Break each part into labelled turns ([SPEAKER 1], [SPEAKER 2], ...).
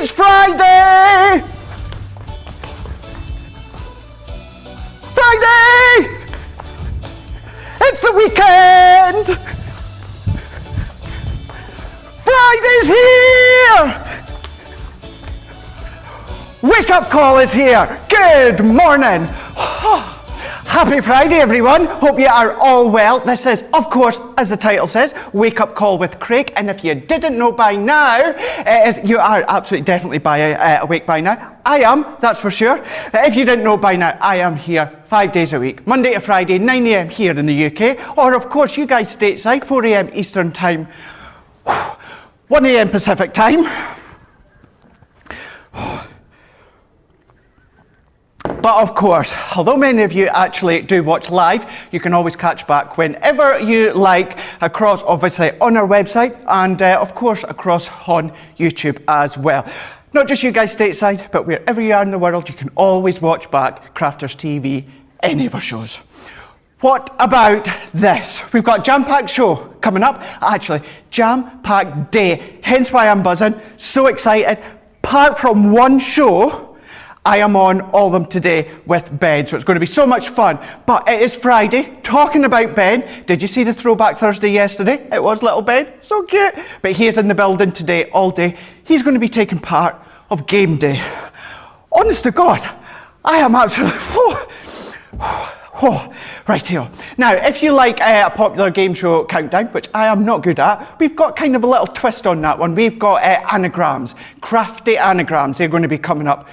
[SPEAKER 1] It's Friday! Friday! It's the weekend! Friday's here! Wake up call is here. Good morning. Happy Friday, everyone. Hope you are all well. This is, of course, as the title says, Wake Up Call with Craig. And if you didn't know by now, you are absolutely definitely awake by now. I am, that's for sure. If you didn't know by now, I am here 5 days a week, Monday to Friday, 9 a.m. here in the UK. Or, of course, you guys stateside, 4 a.m. Eastern Time, 1 a.m. Pacific Time. But of course, although many of you actually do watch live, you can always catch back whenever you like, across obviously on our website and of course across on YouTube as well. Not just you guys stateside, but wherever you are in the world, you can always watch back Crafters TV, any of our shows. What about this? We've got a jam-packed show coming up. Actually, jam-packed day, hence why I'm buzzing, so excited. Apart from one show, I am on all of them today with Ben, so it's going to be so much fun. But it is Friday, talking about Ben. Did you see the Throwback Thursday yesterday? It was little Ben, so cute. But he is in the building today, all day. He's going to be taking part of game day. Honest to God, I am absolutely... right here. Now, if you like a popular game show countdown, which I am not good at, we've got kind of a little twist on that one. We've got anagrams, crafty anagrams. They're going to be coming up.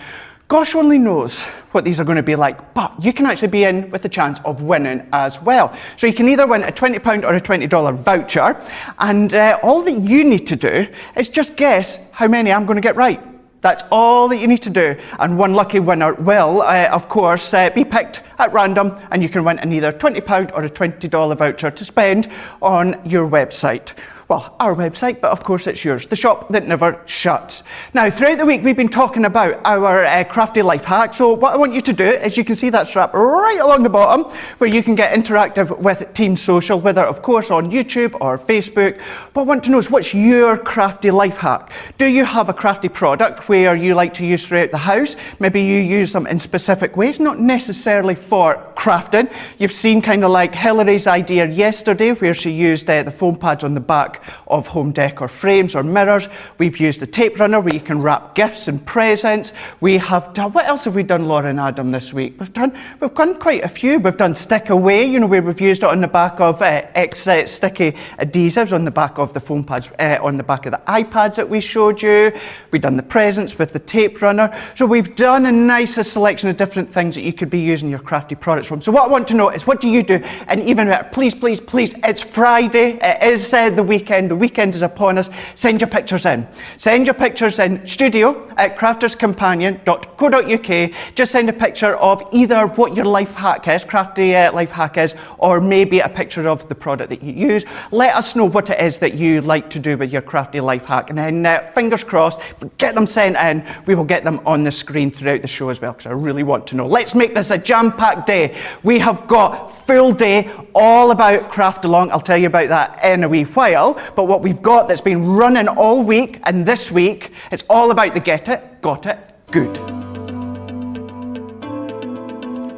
[SPEAKER 1] Gosh only knows what these are going to be like, but you can actually be in with the chance of winning as well. So you can either win a £20 or a $20 voucher, and all that you need to do is just guess how many I'm going to get right. That's all that you need to do, and one lucky winner will, of course, be picked at random, and you can win an either £20 or a $20 voucher to spend on your website. Well, our website, but of course it's yours, the shop that never shuts. Now, throughout the week, we've been talking about our crafty life hack. So what I want you to do is you can see that strap right along the bottom where you can get interactive with Team Social, whether, of course, on YouTube or Facebook. What I want to know is what's your crafty life hack? Do you have a crafty product where you like to use throughout the house? Maybe you use them in specific ways, not necessarily for crafting. You've seen kind of like Hillary's idea yesterday where she used the foam pads on the back of home decor frames or mirrors. We've used the tape runner where you can wrap gifts and presents. We have done, what else have we done, Laura and Adam, this week? We've done quite a few. We've done stick away, you know, where we've used it on the back of sticky adhesives on the back of the foam pads, on the back of the iPads that we showed you. We've done the presents with the tape runner. So we've done a nice selection of different things that you could be using your crafty products from. So what I want to know is what do you do? And even better, please, please, please, it's Friday. It is the weekend. The weekend is upon us. Send your pictures in. Send your pictures in studio@crafterscompanion.co.uk. Just send a picture of either what your life hack is, crafty life hack is, or maybe a picture of the product that you use. Let us know what it is that you like to do with your crafty life hack. And then fingers crossed, get them sent in. We will get them on the screen throughout the show as well, because I really want to know. Let's make this a jam-packed day. We have got full day all about craft along. I'll tell you about that in a wee while. But what we've got that's been running all week and this week, it's all about the get it, got it, good.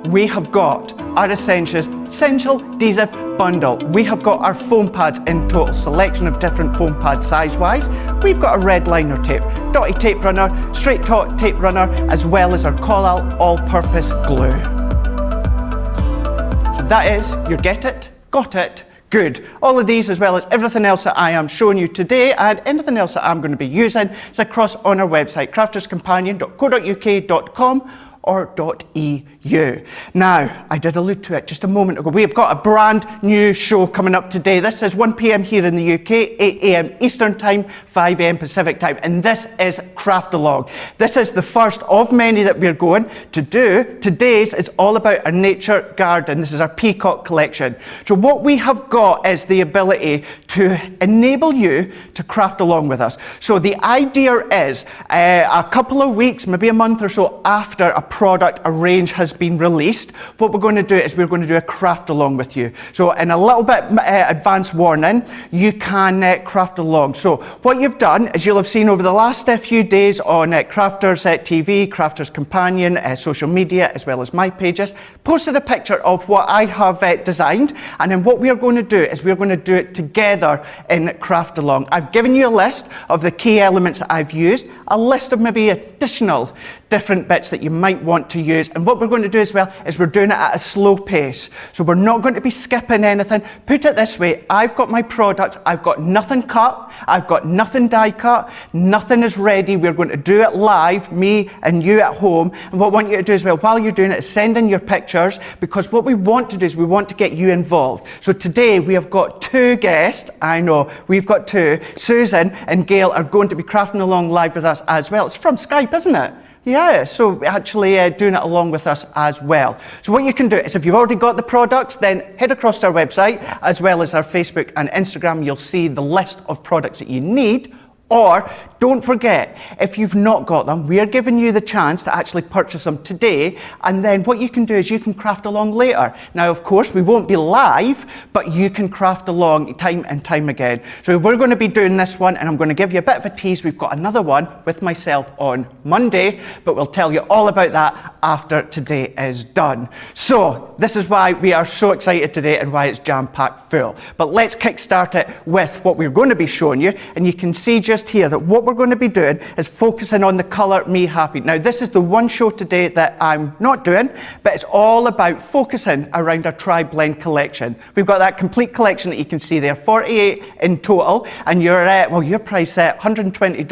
[SPEAKER 1] We have got our Essential Adhesive Bundle. We have got our foam pads in total selection of different foam pads size-wise. We've got a red liner tape, dotty tape runner, straight tape runner, as well as our call-out all-purpose glue. So that is your get it, got it, good. All of these, as well as everything else that I am showing you today and anything else that I'm going to be using, is across on our website, crafterscompanion.co.uk.com or .eu. Now, I did allude to it just a moment ago. We've got a brand new show coming up today. This is 1 p.m. here in the UK, 8 a.m. Eastern Time, 5 a.m. Pacific Time, and this is Craft Along. This is the first of many that we're going to do. Today's is all about our nature garden. This is our Peacock collection. So what we have got is the ability to enable you to craft along with us. So the idea is a couple of weeks, maybe a month or so after a product, a range has been released, what we're going to do is we're going to do a craft along with you. So in a little bit advance warning, you can craft along. So what you've done is you'll have seen over the last few days on Crafters TV, Crafters Companion, social media, as well as my pages, posted a picture of what I have designed, and then what we are going to do is we're going to do it together in Craft Along. I've given you a list of the key elements that I've used, a list of maybe additional different bits that you might want to use, and what we're going to do as well is we're doing it at a slow pace. So we're not going to be skipping anything. Put it this way, I've got my product, I've got nothing cut, I've got nothing die cut, nothing is ready. We're going to do it live, me and you at home, and what I want you to do as well while you're doing it is send in your pictures, because what we want to do is we want to get you involved. So today we have got two guests, I know, we've got two. Susan and Gail are going to be crafting along live with us as well. It's from Skype, isn't it? Yeah, so actually doing it along with us as well. So what you can do is if you've already got the products, then head across to our website as well as our Facebook and Instagram. You'll see the list of products that you need. Or don't forget, if you've not got them, we are giving you the chance to actually purchase them today, and then what you can do is you can craft along later. Now, of course, we won't be live, but you can craft along time and time again. So we're going to be doing this one, and I'm going to give you a bit of a tease. We've got another one with myself on Monday, but we'll tell you all about that after today is done. So this is why we are so excited today and why it's jam-packed full. But let's kickstart it with what we're going to be showing you, and you can see just here that what we're going to be doing is focusing on the colour Me Happy. Now this is the one show today that I'm not doing, but it's all about focusing around our tri-blend collection. We've got that complete collection that you can see there, 48 in total, and you're well, your price at £120,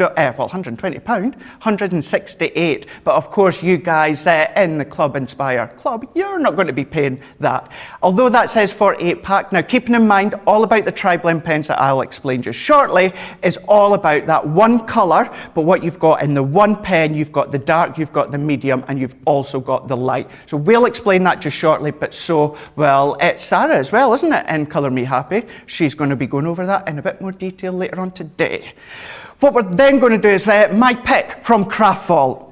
[SPEAKER 1] 168. But of course you guys in the Club Inspire Club, you're not going to be paying that. Although that says 48 pack, now keeping in mind all about the tri-blend pens that I'll explain just shortly is all about that one colour, but what you've got in the one pen, you've got the dark, you've got the medium, and you've also got the light. So we'll explain that just shortly, but so, well, it's Sarah as well, isn't it, in Colour Me Happy? She's going to be going over that in a bit more detail later on today. What we're then going to do is my pick from Craftfall.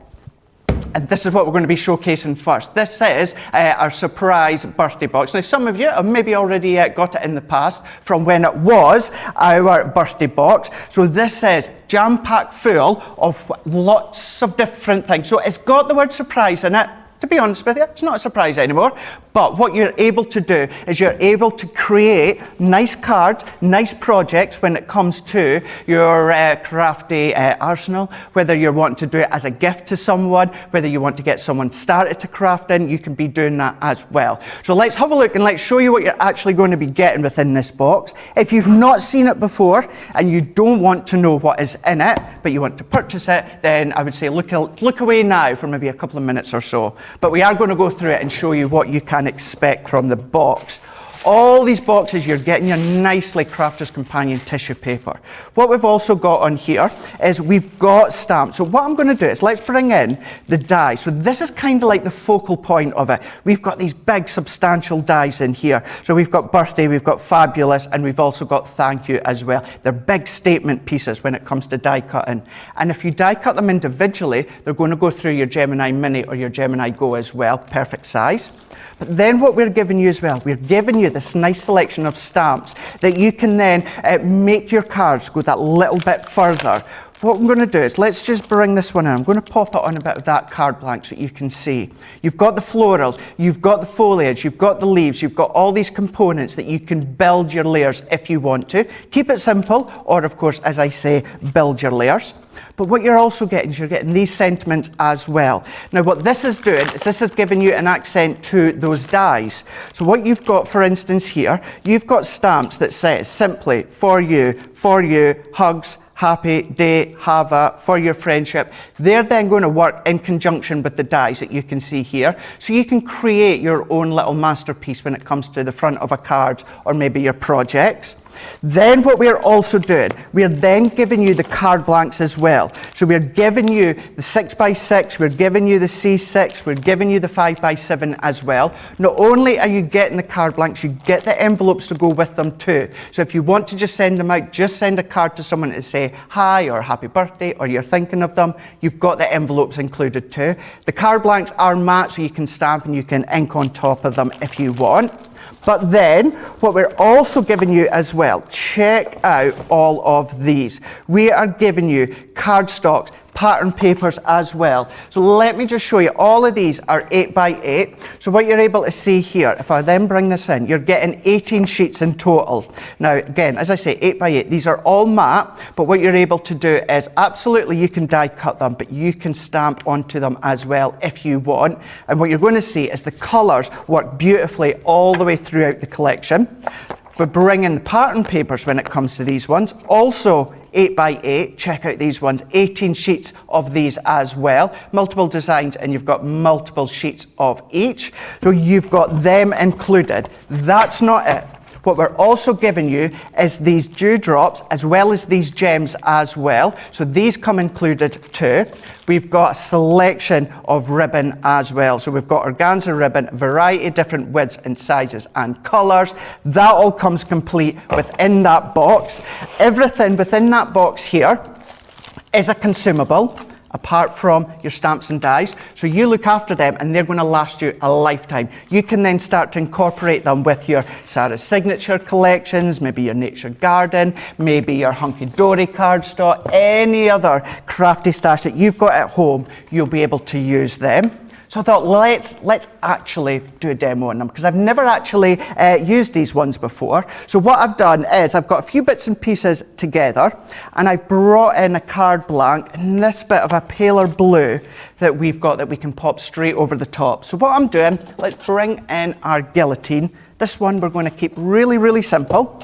[SPEAKER 1] And this is what we're going to be showcasing first. This is our surprise birthday box. Now, some of you have maybe already got it in the past from when it was our birthday box. So this is jam-packed full of lots of different things. So it's got the word surprise in it. To be honest with you, it's not a surprise anymore. But what you're able to do is you're able to create nice cards, nice projects when it comes to your crafty arsenal. Whether you're wanting to do it as a gift to someone, whether you want to get someone started to crafting, you can be doing that as well. So let's have a look and let's show you what you're actually going to be getting within this box. If you've not seen it before and you don't want to know what is in it, but you want to purchase it, then I would say look away now for maybe a couple of minutes or so. But we are going to go through it and show you what you can expect from the box. All these boxes, you're getting your nicely Crafter's Companion tissue paper. What we've also got on here is we've got stamps. So what I'm going to do is let's bring in the die. So this is kind of like the focal point of it. We've got these big substantial dies in here. So we've got birthday, we've got fabulous, and we've also got thank you as well. They're big statement pieces when it comes to die cutting. And if you die cut them individually, they're going to go through your Gemini Mini or your Gemini Go as well, perfect size. But then what we're giving you as well, we're giving you this nice selection of stamps that you can then make your cards go that little bit further. What I'm going to do is let's just bring this one in. I'm going to pop it on a bit of that card blank so you can see. You've got the florals, you've got the foliage, you've got the leaves, you've got all these components that you can build your layers if you want to. Keep it simple, or of course, as I say, build your layers. But what you're also getting is you're getting these sentiments as well. Now what this is doing is this is giving you an accent to those dies. So what you've got, for instance here, you've got stamps that says simply for you, hugs, happy day, have a, for your friendship. They're then going to work in conjunction with the dies that you can see here. So you can create your own little masterpiece when it comes to the front of a card or maybe your projects. Then what we're also doing, we're then giving you the card blanks as well. So we're giving you the 6x6, we're giving you the C6, we're giving you the 5x7 as well. Not only are you getting the card blanks, you get the envelopes to go with them too. So if you want to just send them out, just send a card to someone to say hi or happy birthday or you're thinking of them, you've got the envelopes included too. The card blanks are matte, so you can stamp and you can ink on top of them if you want. But then, what we're also giving you as well, check out all of these. We are giving you cardstocks, pattern papers as well. So let me just show you, all of these are 8x8. So what you're able to see here, if I then bring this in, you're getting 18 sheets in total. Now again, as I say, 8x8, these are all matte, but what you're able to do is absolutely you can die cut them, but you can stamp onto them as well if you want. And what you're going to see is the colours work beautifully all the way throughout the collection. We're bringing the pattern papers when it comes to these ones. Also 8x8, check out these ones, 18 sheets of these as well. Multiple designs and you've got multiple sheets of each. So you've got them included. That's not it. What we're also giving you is these dewdrops as well as these gems as well. So these come included too. We've got a selection of ribbon as well. So we've got organza ribbon, variety of different widths and sizes and colours. That all comes complete within that box. Everything within that box here is a consumable, apart from your stamps and dies. So you look after them and they're going to last you a lifetime. You can then start to incorporate them with your Sarah's Signature collections, maybe your Nature Garden, maybe your Hunky Dory cardstock, any other crafty stash that you've got at home, you'll be able to use them. So I thought, let's actually do a demo on them, because I've never actually used these ones before. So what I've done is I've got a few bits and pieces together, and I've brought in a card blank in this bit of a paler blue that we've got that we can pop straight over the top. So what I'm doing, let's bring in our guillotine. This one we're going to keep really, really simple.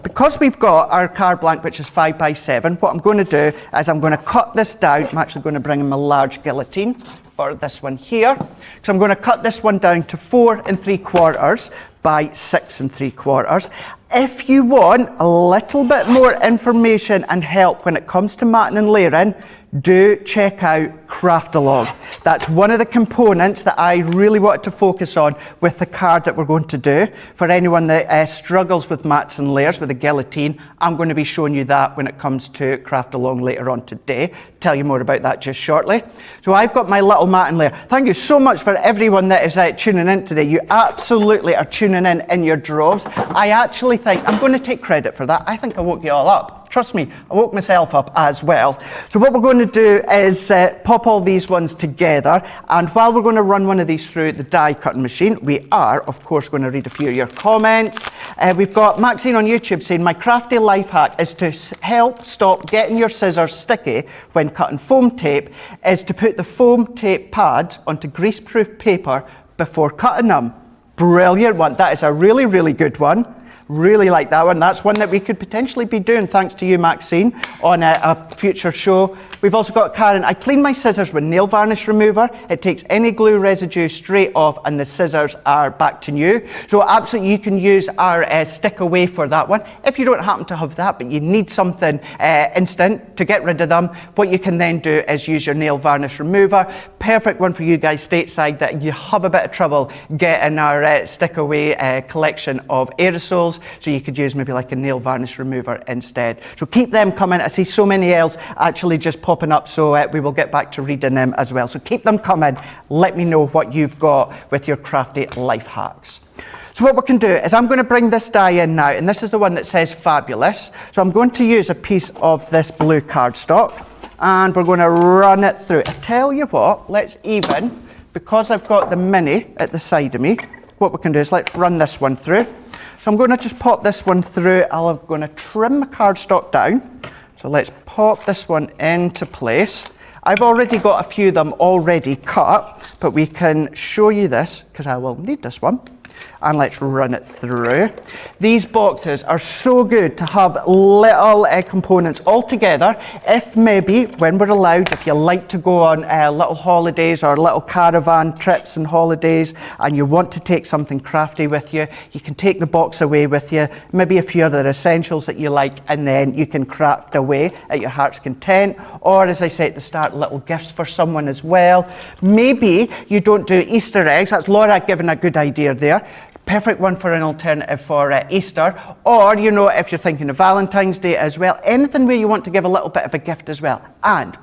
[SPEAKER 1] Because we've got our card blank, which is 5x7, what I'm going to do is I'm going to cut this down. I'm actually going to bring in my large guillotine for this one here. So I'm going to cut this one down to 4 3/4 by 6 3/4. If you want a little bit more information and help when it comes to matting and layering, do check out Craftalog. That's one of the components that I really wanted to focus on with the card that we're going to do. For anyone that struggles with mats and layers with a guillotine, I'm going to be showing you that when it comes to Craftalog later on today. Tell you more about that just shortly. So I've got my little mat and layer. Thank you so much for everyone that is tuning in today. You absolutely are tuning in your droves. I actually think, I'm going to take credit for that. I think I woke you all up. Trust me, I woke myself up as well. So what we're going to do is pop all these ones together, and while we're going to run one of these through the die cutting machine, we are of course going to read a few of your comments. We've got Maxine on YouTube saying, my crafty life hack is to help stop getting your scissors sticky when cutting foam tape is to put the foam tape pads onto greaseproof paper before cutting them. Brilliant one. That is a really, really good one. Really like that one. That's one that we could potentially be doing, thanks to you, Maxine, on a future show. We've also got Karen. I clean my scissors with nail varnish remover. It takes any glue residue straight off and the scissors are back to new. So absolutely you can use our stick away for that one. If you don't happen to have that, but you need something instant to get rid of them, what you can then do is use your nail varnish remover. Perfect one for you guys stateside that you have a bit of trouble getting our stick away collection of aerosols. So you could use maybe like a nail varnish remover instead. So keep them coming. I see so many else actually just popping up, so we will get back to reading them as well. So keep them coming. Let me know what you've got with your crafty life hacks. So what we can do is I'm going to bring this die in now, and this is the one that says fabulous. So I'm going to use a piece of this blue cardstock, and we're going to run it through. I tell you what, let's even, because I've got the mini at the side of me, what we can do is let's run this one through. So I'm going to just pop this one through. I'm going to trim my cardstock down. So let's pop this one into place. I've already got a few of them already cut, but we can show you this because I will need this one. And let's run it through. These boxes are so good to have little components all together. If maybe, when we're allowed, if you like to go on little holidays or little caravan trips and holidays and you want to take something crafty with you, you can take the box away with you, maybe a few other essentials that you like, and then you can craft away at your heart's content. Or, as I said at the start, little gifts for someone as well. Maybe you don't do Easter eggs. That's Laura giving a good idea there. Perfect one for an alternative for Easter. Or, you know, if you're thinking of Valentine's Day as well, anything where you want to give a little bit of a gift as well. And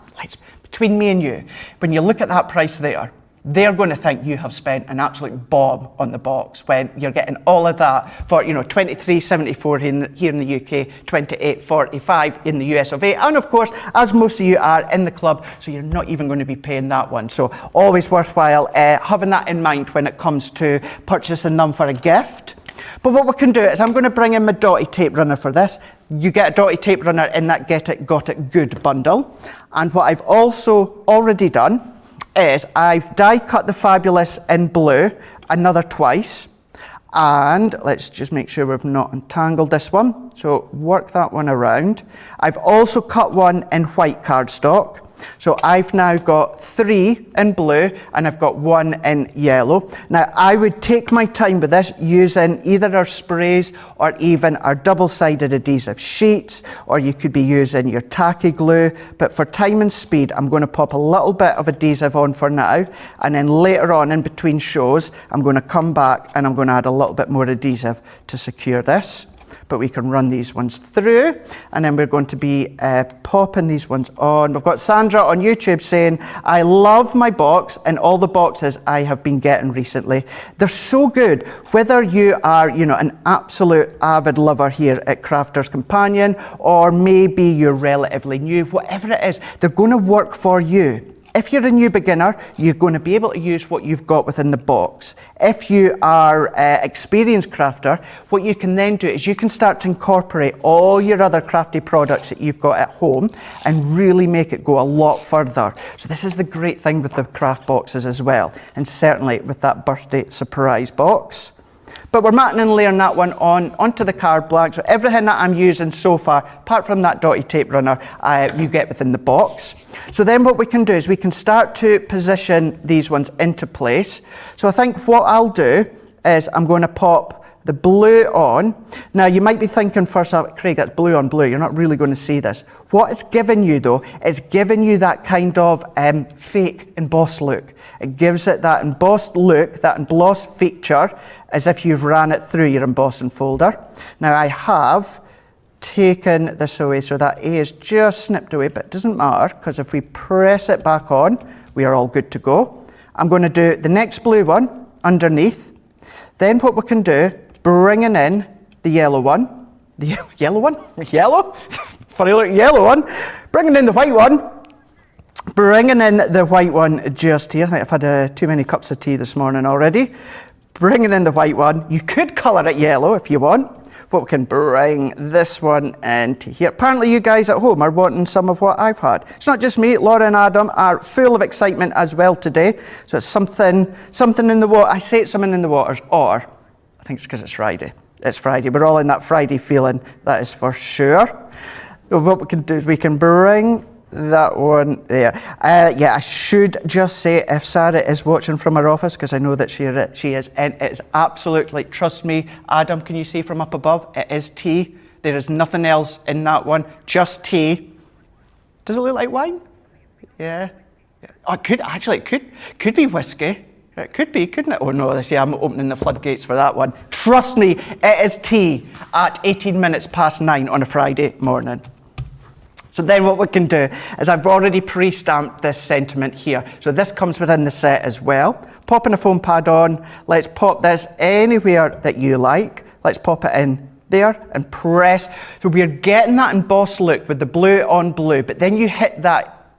[SPEAKER 1] between me and you, when you look at that price there, they're going to think you have spent an absolute bomb on the box when you're getting all of that for, you know, $23.74 here in the UK, $28.45 in the US of A. And of course, as most of you are in the club, so you're not even going to be paying that one. So always worthwhile having that in mind when it comes to purchasing them for a gift. But what we can do is I'm going to bring in my dotty tape runner for this. You get a dotty tape runner in that Get It, Got It Good bundle. And what I've also already done is I've die cut the Fabulous in blue another twice, and let's just make sure we've not entangled this one, so work that one around. I've also cut one in white cardstock, so I've now got 3 in blue and I've got 1 in yellow. Now I would take my time with this using either our sprays or even our double-sided adhesive sheets, or you could be using your tacky glue, but for time and speed I'm going to pop a little bit of adhesive on for now, and then later on in between shows I'm going to come back and I'm going to add a little bit more adhesive to secure this. But we can run these ones through, and then we're going to be popping these ones on. We've got Sandra on YouTube saying, I love my box and all the boxes I have been getting recently. They're so good. Whether you are, you know, an absolute avid lover here at Crafter's Companion, or maybe you're relatively new, whatever it is, they're going to work for you. If you're a new beginner, you're going to be able to use what you've got within the box. If you are an experienced crafter, what you can then do is you can start to incorporate all your other crafty products that you've got at home and really make it go a lot further. So this is the great thing with the craft boxes as well, and certainly with that birthday surprise box. But we're matting and layering that one onto the card blank. So everything that I'm using so far, apart from that dotty tape runner, you get within the box. So then what we can do is we can start to position these ones into place. So I think what I'll do is I'm going to pop the blue on. Now you might be thinking first off, Craig, that's blue on blue. You're not really going to see this. What it's given you though, is giving you that kind of fake embossed look. It gives it that embossed look, that embossed feature, as if you've ran it through your embossing folder. Now I have taken this away, so that A is just snipped away, but it doesn't matter, because if we press it back on, we are all good to go. I'm going to do the next blue one underneath. Then what we can do, bringing in the yellow one, the yellow one, yellow, funny looking yellow one, bringing in the white one, bringing in the white one just here. I think I've had too many cups of tea this morning already. Bringing in the white one, you could colour it yellow if you want, but we can bring this one into here. Apparently you guys at home are wanting some of what I've had. It's not just me, Laura and Adam are full of excitement as well today. So it's something in the water. I say it's something in the waters, or I think it's because it's Friday. It's Friday. We're all in that Friday feeling, that is for sure. So what we can do is we can bring that one there. Yeah, I should just say if Sarah is watching from her office, because I know that she is, and it's absolutely, trust me, Adam, can you see from up above? It is tea. There is nothing else in that one, just tea. Does it look like wine? Yeah. Oh, it could be whiskey. It could be, couldn't it? Oh no, see, I'm opening the floodgates for that one. Trust me, it is tea at 18 minutes past 9 on a Friday morning. So then what we can do is I've already pre-stamped this sentiment here. So this comes within the set as well. Popping a foam pad on, let's pop this anywhere that you like. Let's pop it in there and press. So we're getting that embossed look with the blue on blue, but then you hit that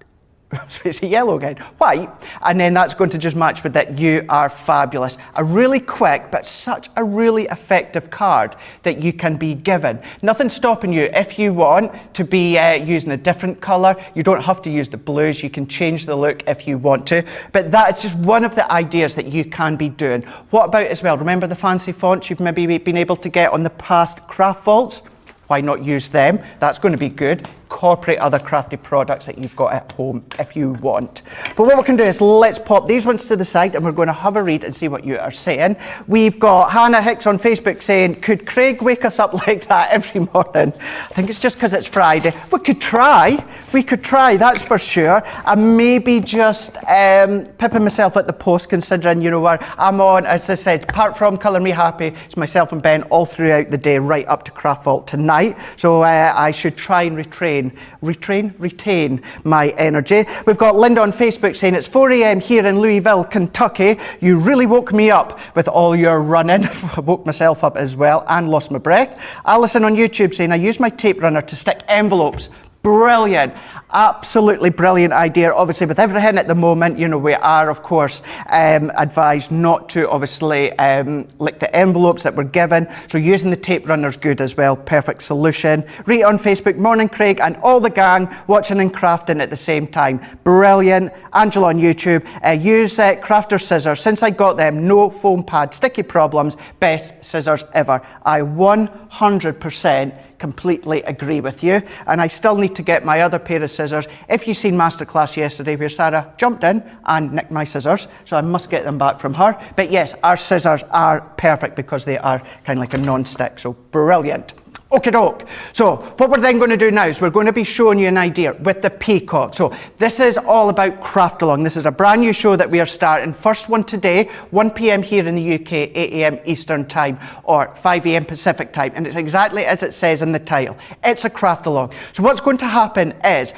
[SPEAKER 1] So it's a yellow again, white, and then that's going to just match with that. You are fabulous. A really quick, but such a really effective card that you can be given. Nothing stopping you if you want to be using a different colour. You don't have to use the blues. You can change the look if you want to, but that is just one of the ideas that you can be doing. What about as well? Remember the fancy fonts you've maybe been able to get on the past craft vaults? Why not use them? That's going to be good. Incorporate other Crafty products that you've got at home if you want. But what we can do is let's pop these ones to the side and we're going to have a read and see what you are saying. We've got Hannah Hicks on Facebook saying, could Craig wake us up like that every morning? I think it's just because it's Friday. We could try, that's for sure. And maybe just pipping myself at the post, considering, you know, where I'm on, as I said, apart from Colour Me Happy, it's myself and Ben all throughout the day, right up to Craft Vault tonight. So I should try and retain my energy. We've got Linda on Facebook saying, it's 4 a.m. here in Louisville, Kentucky. You really woke me up with all your running. I woke myself up as well and lost my breath. Alison on YouTube saying, I use my tape runner to stick envelopes. Brilliant, absolutely brilliant idea. Obviously, with everything at the moment, you know, we are, of course, advised not to obviously lick the envelopes that we're given. So using the tape runner is good as well. Perfect solution. Rita on Facebook, morning Craig and all the gang watching and crafting at the same time. Brilliant. Angela on YouTube, use crafter scissors. Since I got them, no foam pad, sticky problems, best scissors ever. I 100% completely agree with you, and I still need to get my other pair of scissors. If you've seen Masterclass yesterday where Sarah jumped in and nicked my scissors, so I must get them back from her. But yes, our scissors are perfect because they are kind of like a non-stick, so brilliant. Okie doke. So what we're then going to do now is we're going to be showing you an idea with the Peacock. So this is all about Craft Along. This is a brand new show that we are starting. First one today, 1 p.m. here in the UK, 8 a.m. Eastern Time or 5 a.m. Pacific Time. And it's exactly as it says in the title. It's a Craft Along. So what's going to happen is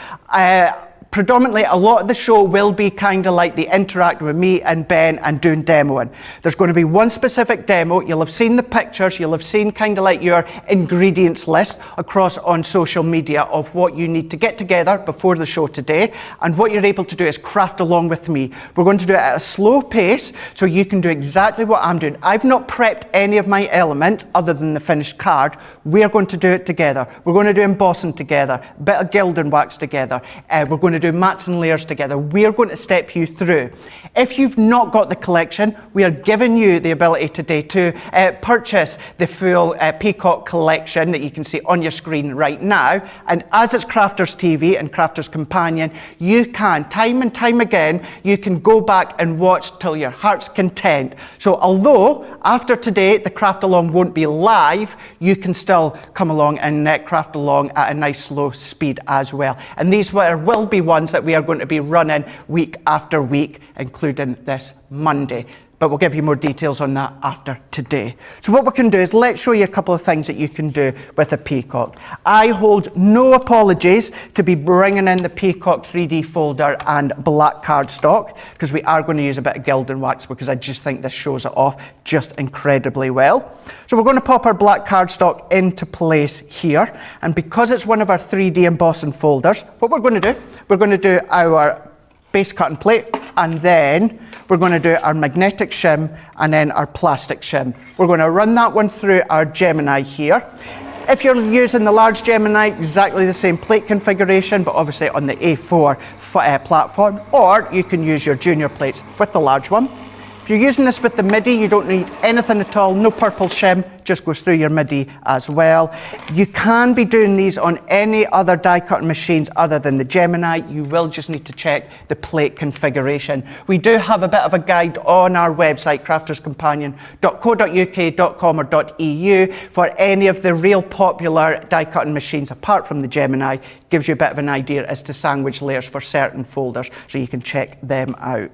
[SPEAKER 1] predominantly a lot of the show will be kind of like the interacting with me and Ben and doing demoing. There's going to be one specific demo. You'll have seen the pictures. You'll have seen kind of like your ingredients list across on social media of what you need to get together before the show today. And what you're able to do is craft along with me. We're going to do it at a slow pace so you can do exactly what I'm doing. I've not prepped any of my elements other than the finished card. We're going to do it together. We're going to do embossing together, a bit of gilding wax together. We're going to do mats and layers together. We're going to step you through. If you've not got the collection, we are giving you the ability today to purchase the full Peacock collection that you can see on your screen right now. And as it's Crafters TV and Crafters Companion, you can, time and time again, you can go back and watch till your heart's content. So although after today the Craft Along won't be live, you can still come along and craft along at a nice slow speed as well. And these will be ones that we are going to be running week after week, including this Monday. But we'll give you more details on that after today. So what we can do is let's show you a couple of things that you can do with a Peacock. I hold no apologies to be bringing in the Peacock 3D folder and black cardstock, because we are going to use a bit of gilding wax because I just think this shows it off just incredibly well. So we're going to pop our black cardstock into place here. And because it's one of our 3D embossing folders, what we're going to do, we're going to do our base cut and plate, and then we're going to do our magnetic shim and then our plastic shim. We're going to run that one through our Gemini here. If you're using the large Gemini, exactly the same plate configuration, but obviously on the A4 platform, or you can use your junior plates with the large one. If you're using this with the MIDI, you don't need anything at all, no purple shim, just goes through your MIDI as well. You can be doing these on any other die cutting machines other than the Gemini. You will just need to check the plate configuration. We do have a bit of a guide on our website, crafterscompanion.co.uk.com or .eu, for any of the real popular die cutting machines apart from the Gemini. Gives you a bit of an idea as to sandwich layers for certain folders, so you can check them out.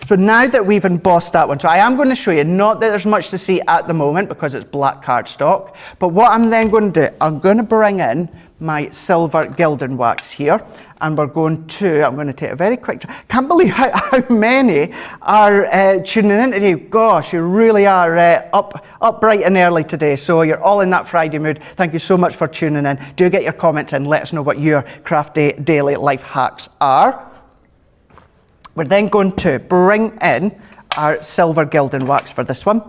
[SPEAKER 1] So now that we've embossed that one, so I am going to show you, not that there's much to see at the moment because it's black cardstock, but what I'm then going to do, I'm going to bring in my silver gilding wax here, and I'm going to take a very quick, can't believe how many are tuning in today. Gosh, you really are up bright and early today, so you're all in that Friday mood. Thank you so much for tuning in. Do get your comments in, let us know what your crafty daily life hacks are. We're then going to bring in our silver gilding wax for this one.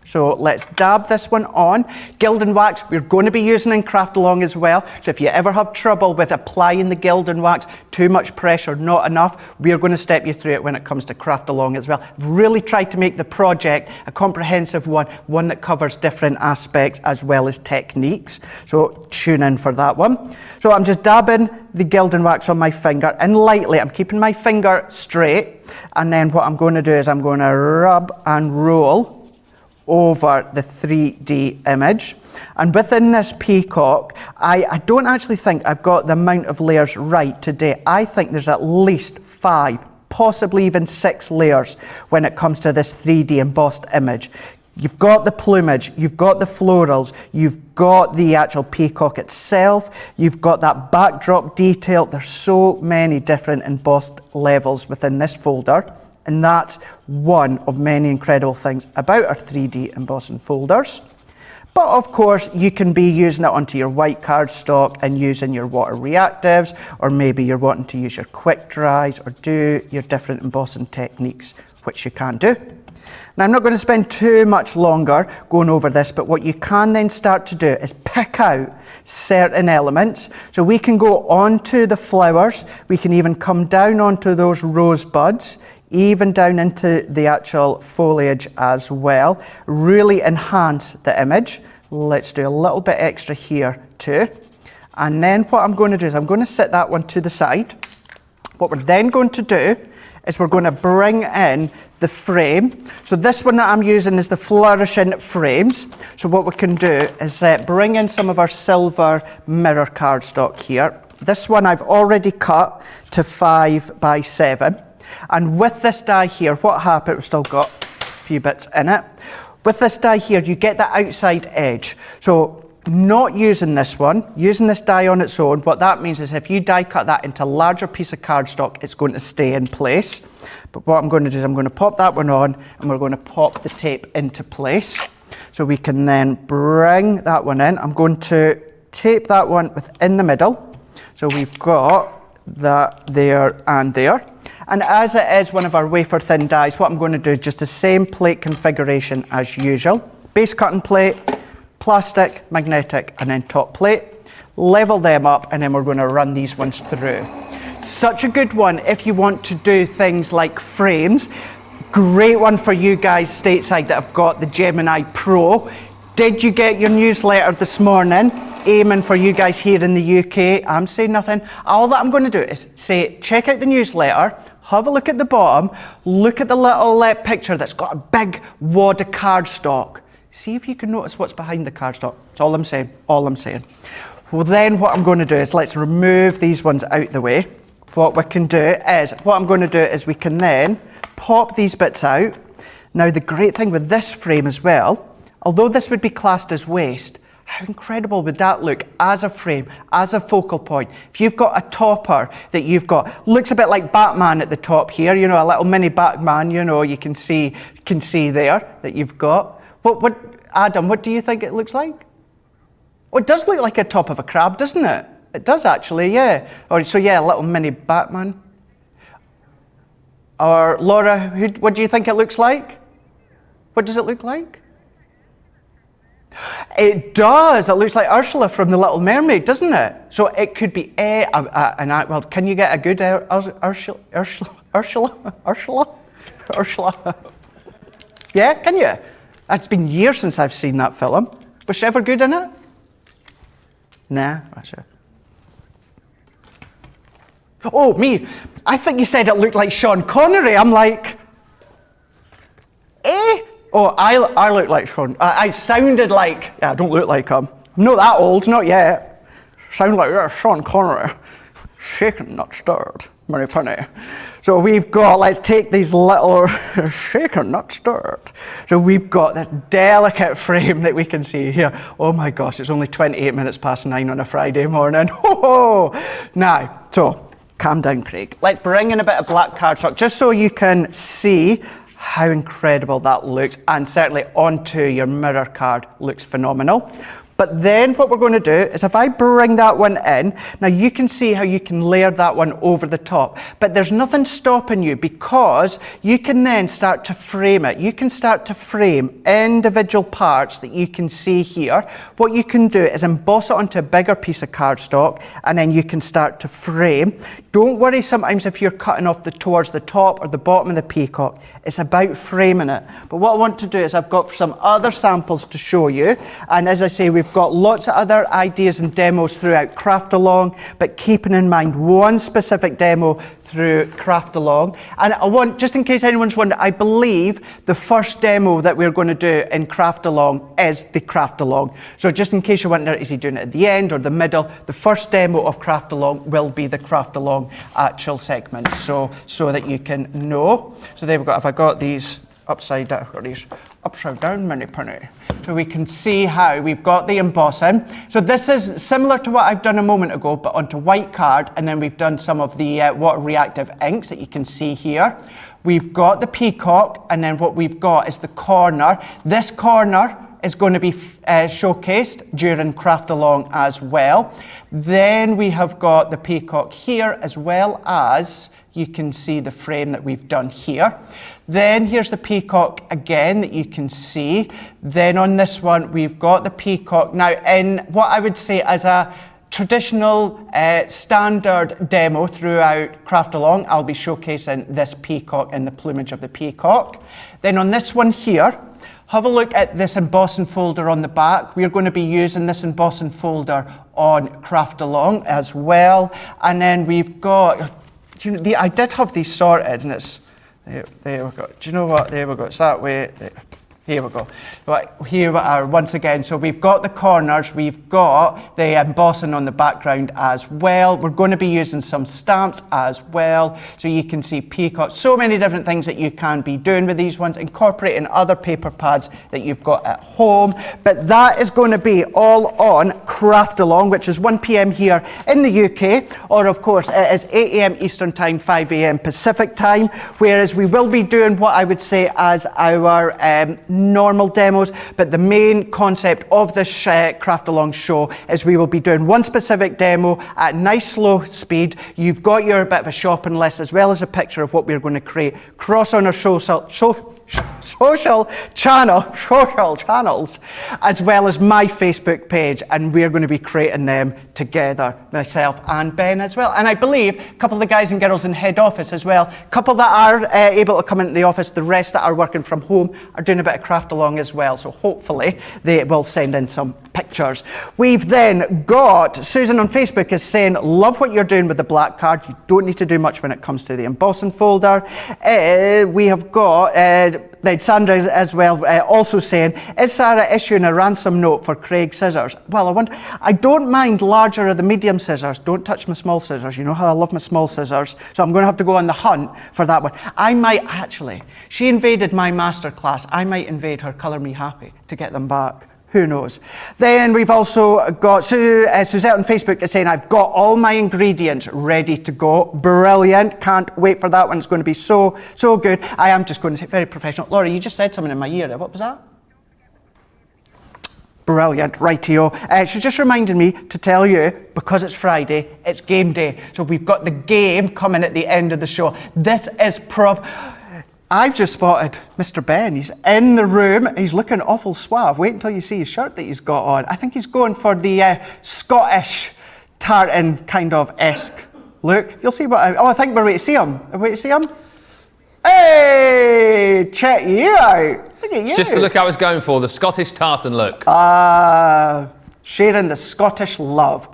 [SPEAKER 1] So let's dab this one on. Gilding wax, we're going to be using in Craft Along as well. So if you ever have trouble with applying the gilding wax, too much pressure, not enough, we're going to step you through it when it comes to Craft Along as well. Really try to make the project a comprehensive one that covers different aspects as well as techniques. So tune in for that one. So I'm just dabbing the gilding wax on my finger, and lightly, I'm keeping my finger straight. And then what I'm going to do is I'm going to rub and roll over the 3D image. And within this peacock, I don't actually think I've got the amount of layers right today. I think there's at least 5, possibly even 6 layers when it comes to this 3D embossed image. You've got the plumage, you've got the florals, you've got the actual peacock itself, you've got that backdrop detail. There's so many different embossed levels within this folder. And that's one of many incredible things about our 3D embossing folders. But of course, you can be using it onto your white cardstock and using your water reactives, or maybe you're wanting to use your quick dries or do your different embossing techniques, which you can do. Now, I'm not going to spend too much longer going over this, but what you can then start to do is pick out certain elements. So we can go onto the flowers, we can even come down onto those rosebuds, even down into the actual foliage as well. Really enhance the image. Let's do a little bit extra here too. And then what I'm going to do is I'm going to set that one to the side. What we're then going to do is we're going to bring in the frame. So this one that I'm using is the Flourishing Frames. So what we can do is bring in some of our silver mirror cardstock here. This one I've already cut to 5 by 7. And with this die here, what happened, we've still got a few bits in it. With this die here, you get the outside edge. So not using this one, using this die on its own, what that means is if you die cut that into a larger piece of cardstock, it's going to stay in place. But what I'm going to do is I'm going to pop that one on, and we're going to pop the tape into place. So we can then bring that one in. I'm going to tape that one within the middle. So we've got that there and there. And as it is one of our wafer thin dies, what I'm going to do is just the same plate configuration as usual. Base cutting plate, plastic, magnetic, and then top plate. Level them up, and then we're going to run these ones through. Such a good one if you want to do things like frames. Great one for you guys stateside that have got the Gemini Pro. Did you get your newsletter this morning? Aiming for you guys here in the UK. I'm saying nothing. All that I'm going to do is say, check out the newsletter, have a look at the bottom, look at the little picture that's got a big wad of cardstock. See if you can notice what's behind the cardstock. That's all I'm saying, all I'm saying. Well, then what I'm going to do is let's remove these ones out the way. What we can do is, we can then pop these bits out. Now, the great thing with this frame as well, although this would be classed as waste, how incredible would that look as a frame, as a focal point? If you've got a topper that you've got, looks a bit like Batman at the top here, you know, a little mini Batman, you know, you can see there that you've got. What, Adam, what do you think it looks like? Oh, it does look like a top of a crab, doesn't it? It does actually, yeah. Or so yeah, a little mini Batman. Or Laura, what do you think it looks like? What does it look like? It does. It looks like Ursula from The Little Mermaid, doesn't it? So it could be well, can you get a good Ursula? Yeah, can you? It's been years since I've seen that film. Was she ever good in it? Nah, that's it. Oh, me. I think you said it looked like Sean Connery. I'm like, eh? Oh, I look like Sean. I sounded like, yeah, I don't look like him. I'm not that old, not yet. Sound like, yeah, Sean Connery. Shaken, not stirred. Mary Penny. So we've got, let's take these little, shaken, not stirred. So we've got this delicate frame that we can see here. Oh my gosh, it's only 28 minutes past 9 on a Friday morning. Now, so, calm down, Craig. Let's bring in a bit of black cardstock, just so you can see how incredible that looks, and certainly onto your mirror card looks phenomenal. But then what we're going to do is if I bring that one in, now you can see how you can layer that one over the top. But there's nothing stopping you because you can then start to frame it. You can start to frame individual parts that you can see here. What you can do is emboss it onto a bigger piece of cardstock and then you can start to frame. Don't worry sometimes if you're cutting off towards the top or the bottom of the peacock. It's about framing it. But what I want to do is I've got some other samples to show you. And as I say, we've got lots of other ideas and demos throughout Craft Along, but keeping in mind one specific demo through Craft Along. And I want, just in case anyone's wondering, I believe the first demo that we're going to do in Craft Along is the Craft Along. So just in case you're wondering, is he doing it at the end or the middle? The first demo of Craft Along will be the Craft Along actual segment, so that you can know. So there we've got, if I got these upside down, or these upside down mini penny. So we can see how we've got the embossing. So this is similar to what I've done a moment ago, but onto white card, and then we've done some of the water reactive inks that you can see here. We've got the peacock, and then what we've got is the corner. This corner is going to be showcased during Craft Along as well. Then we have got the peacock here, as well as you can see the frame that we've done here. Then here's the peacock again that you can see. Then on this one, we've got the peacock. Now, in what I would say as a traditional standard demo throughout Craft Along, I'll be showcasing this peacock and the plumage of the peacock. Then on this one here, have a look at this embossing folder on the back. We're going to be using this embossing folder on Craft Along as well. And then we've got, I did have these sorted, and it's, there we go. Do you know what? There we go. It's that way. There. Here we go. Right, here we are once again. So we've got the corners, we've got the embossing on the background as well. We're going to be using some stamps as well. So you can see peacocks, so many different things that you can be doing with these ones, incorporating other paper pads that you've got at home. But that is going to be all on Craft Along, which is 1 p.m. here in the UK, or of course it is 8 a.m. Eastern Time, 5 a.m. Pacific Time, whereas we will be doing what I would say as our normal demos, but the main concept of this Craft Along show is we will be doing one specific demo at nice slow speed. You've got your bit of a shopping list as well as a picture of what we're going to create across on our social channels, as well as my Facebook page, and we're going to be creating them together, myself and Ben as well. And I believe a couple of the guys and girls in head office as well, a couple that are able to come into the office, the rest that are working from home are doing a bit of Craft Along as well, so hopefully they will send in some pictures. We've then got Susan on Facebook is saying, love what you're doing with the black card. You don't need to do much when it comes to the embossing folder. We have got then Sandra as well also saying, is Sarah issuing a ransom note for Craig scissors? Well, I don't mind larger or the medium scissors. Don't touch my small scissors. You know how I love my small scissors. So I'm going to have to go on the hunt for that one. I might actually, she invaded my masterclass. I might invade her Colour Me Happy to get them back. Who knows? Then we've also got Suzette on Facebook is saying, I've got all my ingredients ready to go. Brilliant. Can't wait for that one. It's going to be so good. I am just going to say very professional. Laurie, you just said something in my ear. What was that? Brilliant. Rightio. She just reminded me to tell you, because it's Friday, it's game day. So we've got the game coming at the end of the show. This is I've just spotted Mr. Ben. He's in the room. He's looking awful suave. Wait until you see his shirt that he's got on. I think he's going for the Scottish tartan kind of esque look. You'll see what I think we're waiting to see him. Are we waiting to see him? Hey, check you out. Look at you.
[SPEAKER 2] It's just the look I was going for, the Scottish tartan look.
[SPEAKER 1] Sharing the Scottish love.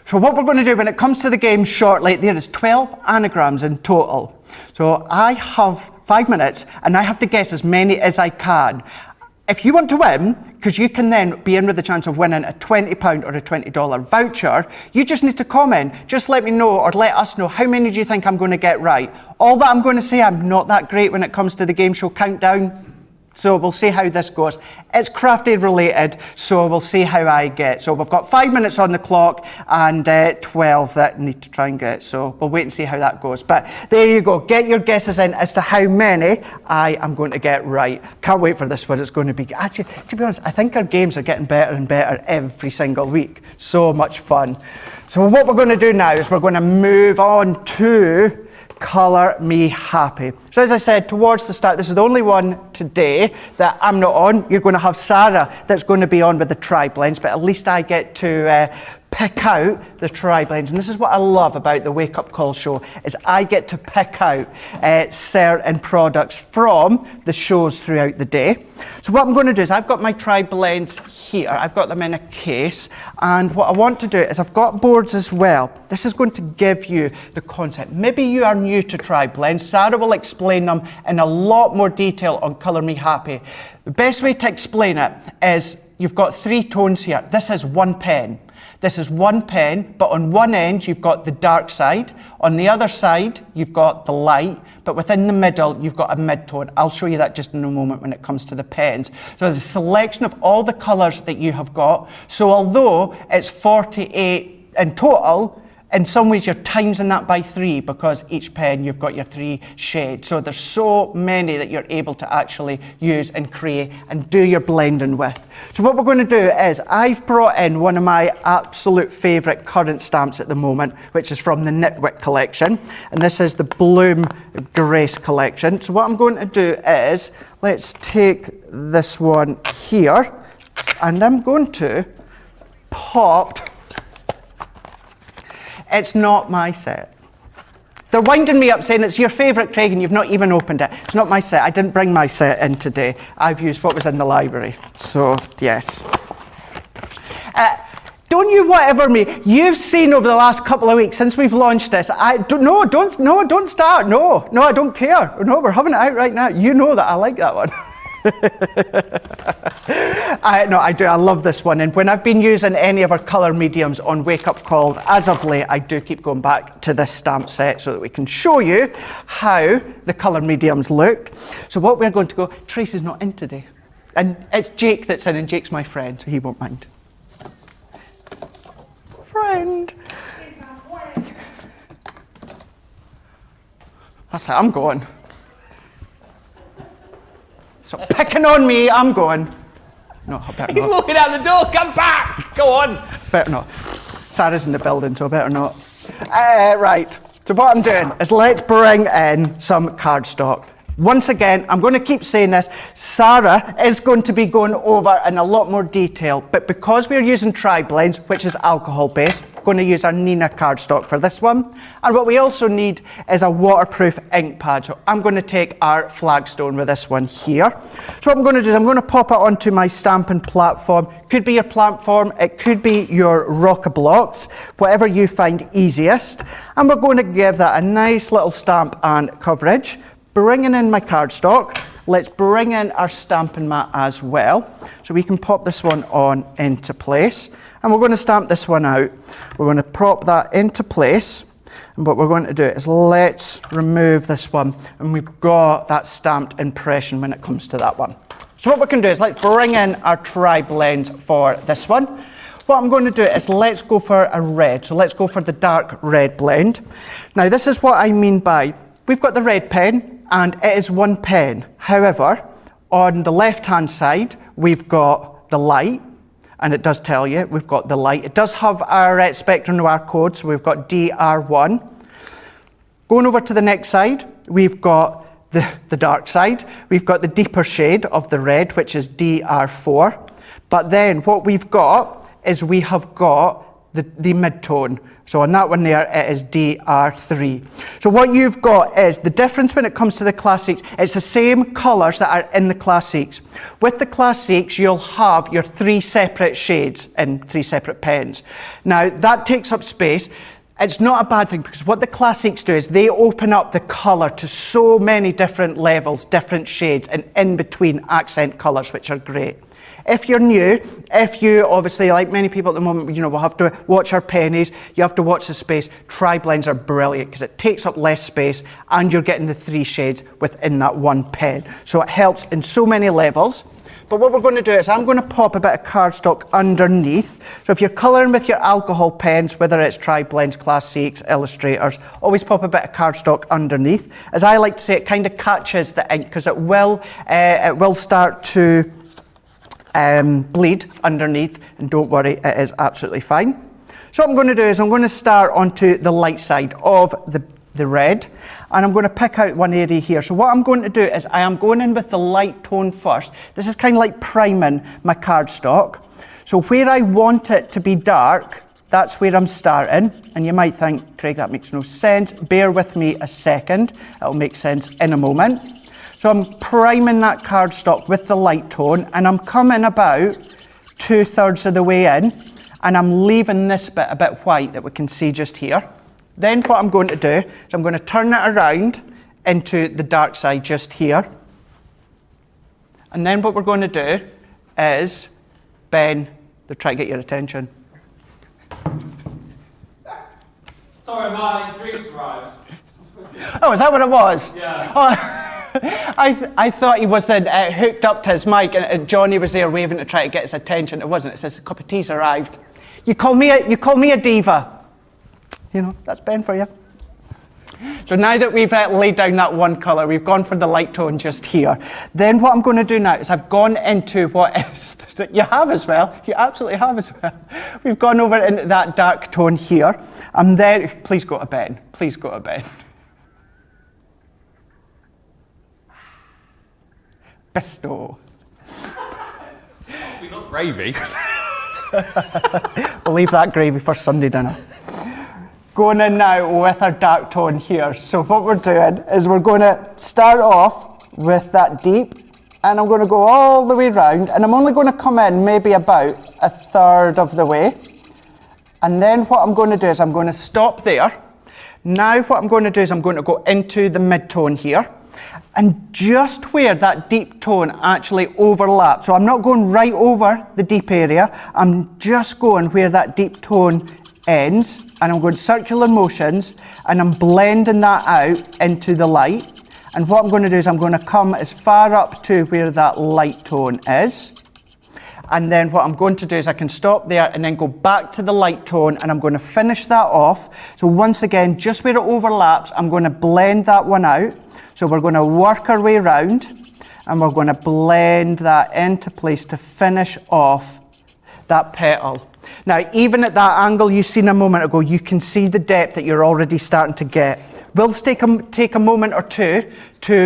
[SPEAKER 1] So what we're going to do when it comes to the game shortly, there is 12 anagrams in total. So I have 5 minutes and I have to guess as many as I can. If you want to win, because you can then be in with the chance of winning a £20 or a $20 voucher, you just need to comment. Just let me know or let us know how many do you think I'm going to get right. All that I'm going to say, I'm not that great when it comes to the game show countdown. So we'll see how this goes. It's Crafty related, so we'll see how I get. So we've got 5 minutes on the clock and 12 that I need to try and get. So we'll wait and see how that goes. But there you go. Get your guesses in as to how many I am going to get right. Can't wait for this one. It's going to be... Actually, to be honest, I think our games are getting better and better every single week. So much fun. So what we're going to do now is we're going to move on to Colour Me Happy. So as I said towards the start, this is the only one today that I'm not on. You're going to have Sarah that's going to be on with the tri-blends, but at least I get to pick out the tri-blends. And this is what I love about the Wake Up Call show, is I get to pick out certain products from the shows throughout the day. So what I'm going to do is I've got my tri-blends here. I've got them in a case. And what I want to do is I've got boards as well. This is going to give you the concept. Maybe you are new to tri-blends. Sarah will explain them in a lot more detail on Colour Me Happy. The best way to explain it is you've got 3 tones here. This is one pen. This is one pen, but on one end you've got the dark side. On the other side you've got the light, but within the middle you've got a mid-tone. I'll show you that just in a moment when it comes to the pens. So there's a selection of all the colours that you have got. So although it's 48 in total, in some ways you're timesing that by 3 because each pen you've got your 3 shades. So there's so many that you're able to actually use and create and do your blending with. So what we're going to do is I've brought in one of my absolute favourite current stamps at the moment, which is from the Knitwick collection. And this is the Bloom Grace collection. So what I'm going to do is, let's take this one here and I'm going to pop... It's not my set. They're winding me up saying it's your favourite, Craig, and you've not even opened it. It's not my set. I didn't bring my set in today. I've used what was in the library. So, yes. Don't you whatever me. You've seen over the last couple of weeks since we've launched this. Don't start. No, I don't care. No, we're having it out right now. You know that I like that one. I do. I love this one. And when I've been using any of our colour mediums on Wake Up Call, as of late, I do keep going back to this stamp set so that we can show you how the colour mediums looked. So what we're going to go, Tracy's not in today. And it's Jake that's in, and Jake's my friend, so he won't mind. Friend. That's it, I'm going. So picking on me, I'm going. No, I better not.
[SPEAKER 2] He's walking out the door, come back! Go on!
[SPEAKER 1] Better not. Sarah's in the building, so I better not. Right, so what I'm doing is let's bring in some cardstock. Once again, I'm going to keep saying this, Sarah is going to be going over in a lot more detail, but because we're using tri-blends, which is alcohol-based, we're going to use our Nina cardstock for this one. And what we also need is a waterproof ink pad. So I'm going to take our flagstone with this one here. So what I'm going to do is I'm going to pop it onto my stamping platform. Could be your platform, it could be your rocker blocks, whatever you find easiest. And we're going to give that a nice little stamp and coverage. Bringing in my cardstock, let's bring in our stamping mat as well. So we can pop this one on into place. And we're going to stamp this one out. We're going to prop that into place. And what we're going to do is let's remove this one. And we've got that stamped impression when it comes to that one. So what we can do is let's bring in our tri-blends for this one. What I'm going to do is let's go for a red. So let's go for the dark red blend. Now this is what I mean by, we've got the red pen, and it is one pen. However, on the left-hand side, we've got the light, and it does tell you we've got the light. It does have our Spectrum Noir code, so we've got DR1. Going over to the next side, we've got the dark side. We've got the deeper shade of the red, which is DR4. But then what we've got is we have got the mid-tone. So on that one there, it is DR3. So what you've got is the difference when it comes to the Classics. It's the same colours that are in the Classics. With the Classics, you'll have your 3 separate shades in 3 separate pens. Now, that takes up space. It's not a bad thing because what the Classics do is they open up the colour to so many different levels, different shades, and in between accent colours, which are great. If you're new, if you obviously, like many people at the moment, you know, we'll have to watch our pennies, you have to watch the space, tri-blends are brilliant because it takes up less space and you're getting the 3 shades within that one pen. So it helps in so many levels. But what we're going to do is I'm going to pop a bit of cardstock underneath. So if you're colouring with your alcohol pens, whether it's tri-blends, classics, illustrators, always pop a bit of cardstock underneath. As I like to say, it kind of catches the ink because it will start to bleed underneath, and don't worry, it is absolutely fine. So what I'm going to do is I'm going to start onto the light side of the red, and I'm going to pick out one area here. So what I'm going to do is I am going in with the light tone first. This is kind of like priming my cardstock. So where I want it to be dark, that's where I'm starting. And you might think, Craig, that makes no sense. Bear with me a second. It'll make sense in a moment. So I'm priming that cardstock with the light tone, and I'm coming about 2/3 of the way in, and I'm leaving this bit a bit white that we can see just here. Then what I'm going to do is I'm going to turn it around into the dark side just here. And then what we're going to do is, Ben, they're trying to get your attention.
[SPEAKER 2] Sorry, my drinks arrived.
[SPEAKER 1] Oh, is that what it was?
[SPEAKER 2] Yeah.
[SPEAKER 1] Oh, I thought he was hooked up to his mic and Johnny was there waving to try to get his attention. It wasn't. It says a cup of tea's arrived. You call me a diva. You know, that's Ben for you. So now that we've laid down that one colour, we've gone for the light tone just here. Then what I'm going to do now is I've gone into what is, you have as well, you absolutely have as well. We've gone over into that dark tone here. And then, please go to Ben, please go to Ben. Pesto.
[SPEAKER 2] We got gravy.
[SPEAKER 1] We'll leave that gravy for Sunday dinner. Going in now with our dark tone here. So what we're doing is we're going to start off with that deep, and I'm going to go all the way round, and I'm only going to come in maybe about 1/3 of the way. And then what I'm going to do is I'm going to stop there. Now what I'm going to do is I'm going to go into the mid-tone here. And just where that deep tone actually overlaps, so I'm not going right over the deep area, I'm just going where that deep tone ends, and I'm going circular motions, and I'm blending that out into the light. And what I'm going to do is I'm going to come as far up to where that light tone is. And then what I'm going to do is I can stop there and then go back to the light tone, and I'm going to finish that off. So once again, just where it overlaps, I'm going to blend that one out. So we're going to work our way around, and we're going to blend that into place to finish off that petal. Now, even at that angle you seen a moment ago, you can see the depth that you're already starting to get. Will take a moment or two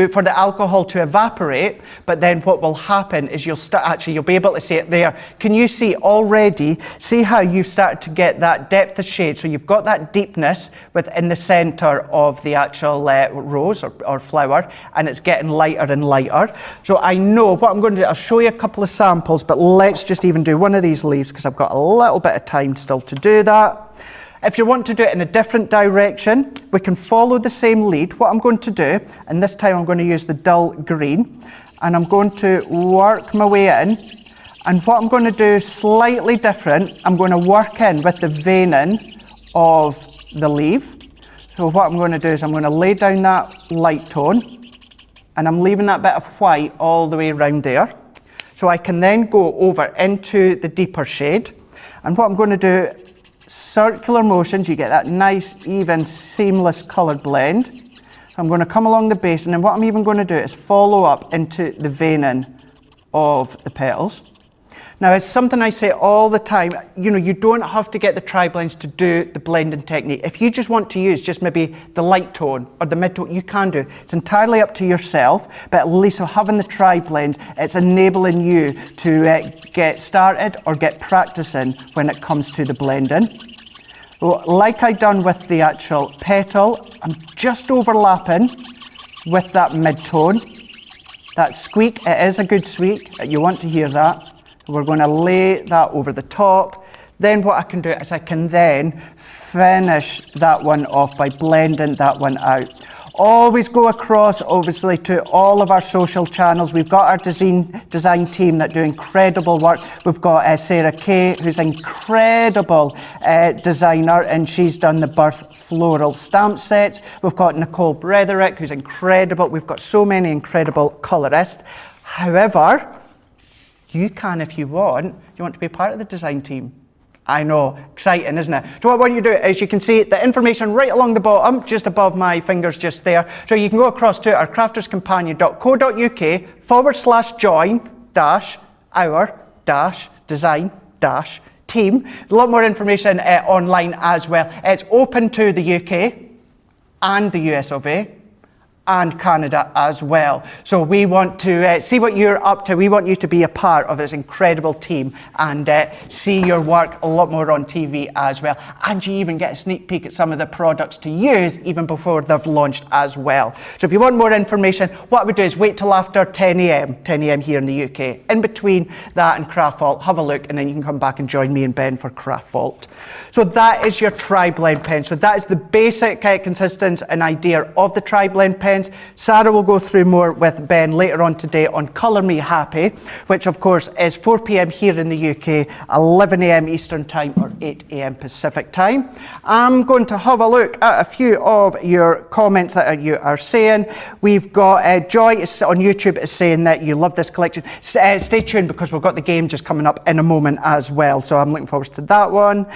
[SPEAKER 1] for the alcohol to evaporate, but then what will happen is you'll be able to see it there. Can you see already, see how you've started to get that depth of shade? So you've got that deepness within the center of the actual rose or flower, and it's getting lighter and lighter. So I know what I'm going to do, I'll show you a couple of samples, but let's just even do one of these leaves because I've got a little bit of time still to do that. If you want to do it in a different direction, we can follow the same lead. What I'm going to do, and this time I'm going to use the dull green, and I'm going to work my way in. And what I'm going to do slightly different, I'm going to work in with the veining of the leaf. So what I'm going to do is I'm going to lay down that light tone, and I'm leaving that bit of white all the way around there. So I can then go over into the deeper shade. And what I'm going to do, circular motions, you get that nice, even, seamless coloured blend. So I'm going to come along the base, and then what I'm even going to do is follow up into the veining of the petals. Now, it's something I say all the time, you know, you don't have to get the tri-blends to do the blending technique. If you just want to use just maybe the light tone or the mid tone, you can do. It's entirely up to yourself, but at least having the tri-blends, it's enabling you to get started or get practicing when it comes to the blending. So, like I done with the actual petal, I'm just overlapping with that mid-tone. That squeak, it is a good squeak, you want to hear that. We're going to lay that over the top. Then what I can do is I can then finish that one off by blending that one out. always go across, obviously, to all of our social channels. We've got our design team that do incredible work. We've got Sarah Kay, who's an incredible designer, and she's done the Birth floral stamp sets. We've got Nicole Bretherick, who's incredible. We've got so many incredible colourists. However, you can, if you want to be part of the design team. I know, exciting, isn't it? So what I want you to do is you can see the information right along the bottom, just above my fingers just there. So you can go across to our crafterscompanion.co.uk/join-our-design-team. There's a lot more information online as well. It's open to the UK and the US of A. And Canada as well. So we want to see what you're up to. We want you to be a part of this incredible team and see your work a lot more on TV as well. And you even get a sneak peek at some of the products to use even before they've launched as well. So if you want more information, what I would do is wait till after 10 a.m. here in the UK. In between that and Craft Vault, have a look, and then you can come back and join me and Ben for Craft Vault. So that is your tri-blend pen. So that is the basic consistency and idea of the tri-blend pen. Sarah will go through more with Ben later on today on Colour Me Happy, which of course is 4 p.m. here in the UK, 11 a.m. Eastern Time or 8 a.m. Pacific Time. I'm going to have a look at a few of your comments that you are saying. We've got Joy on YouTube is saying that you love this collection. Stay tuned because we've got the game just coming up in a moment as well, so I'm looking forward to that one.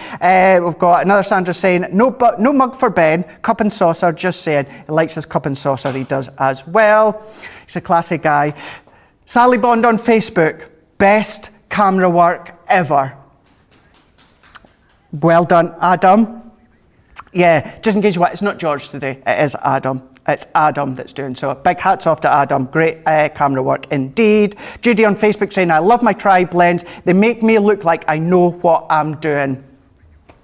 [SPEAKER 1] We've got another Sandra saying, no mug for Ben, cup and saucer, just saying he likes his cup and saucer. He does as well. He's a classic guy. Sally Bond on Facebook, best camera work ever. Well done, Adam. Yeah, just in case you want, it's not George today, it is Adam. It's Adam that's doing so. Big hats off to Adam. Great camera work indeed. Judy on Facebook saying, I love my tri-blends. They make me look like I know what I'm doing.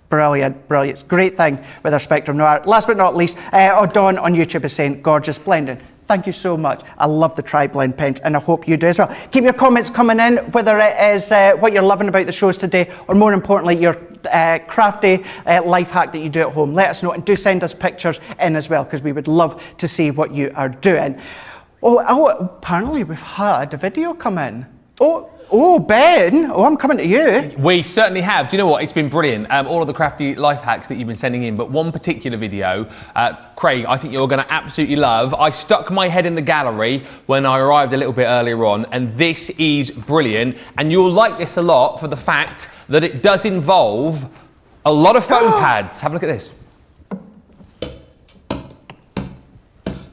[SPEAKER 1] Brilliant, brilliant. It's a great thing with our Spectrum Noir. Last but not least, Dawn on YouTube is saying, gorgeous blending. Thank you so much. I love the tri-blend pens, and I hope you do as well. Keep your comments coming in, whether it is what you're loving about the shows today, or more importantly, your crafty life hack that you do at home. Let us know, and do send us pictures in as well, because we would love to see what you are doing. Oh, apparently we've had a video come in. Oh, Ben, I'm coming to you.
[SPEAKER 2] We certainly have. Do you know what? It's been brilliant. All of the crafty life hacks that you've been sending in, but one particular video, Craig, I think you're going to absolutely love. I stuck my head in the gallery when I arrived a little bit earlier on, and this is brilliant. And you'll like this a lot for the fact that it does involve a lot of foam pads. Have a look at this.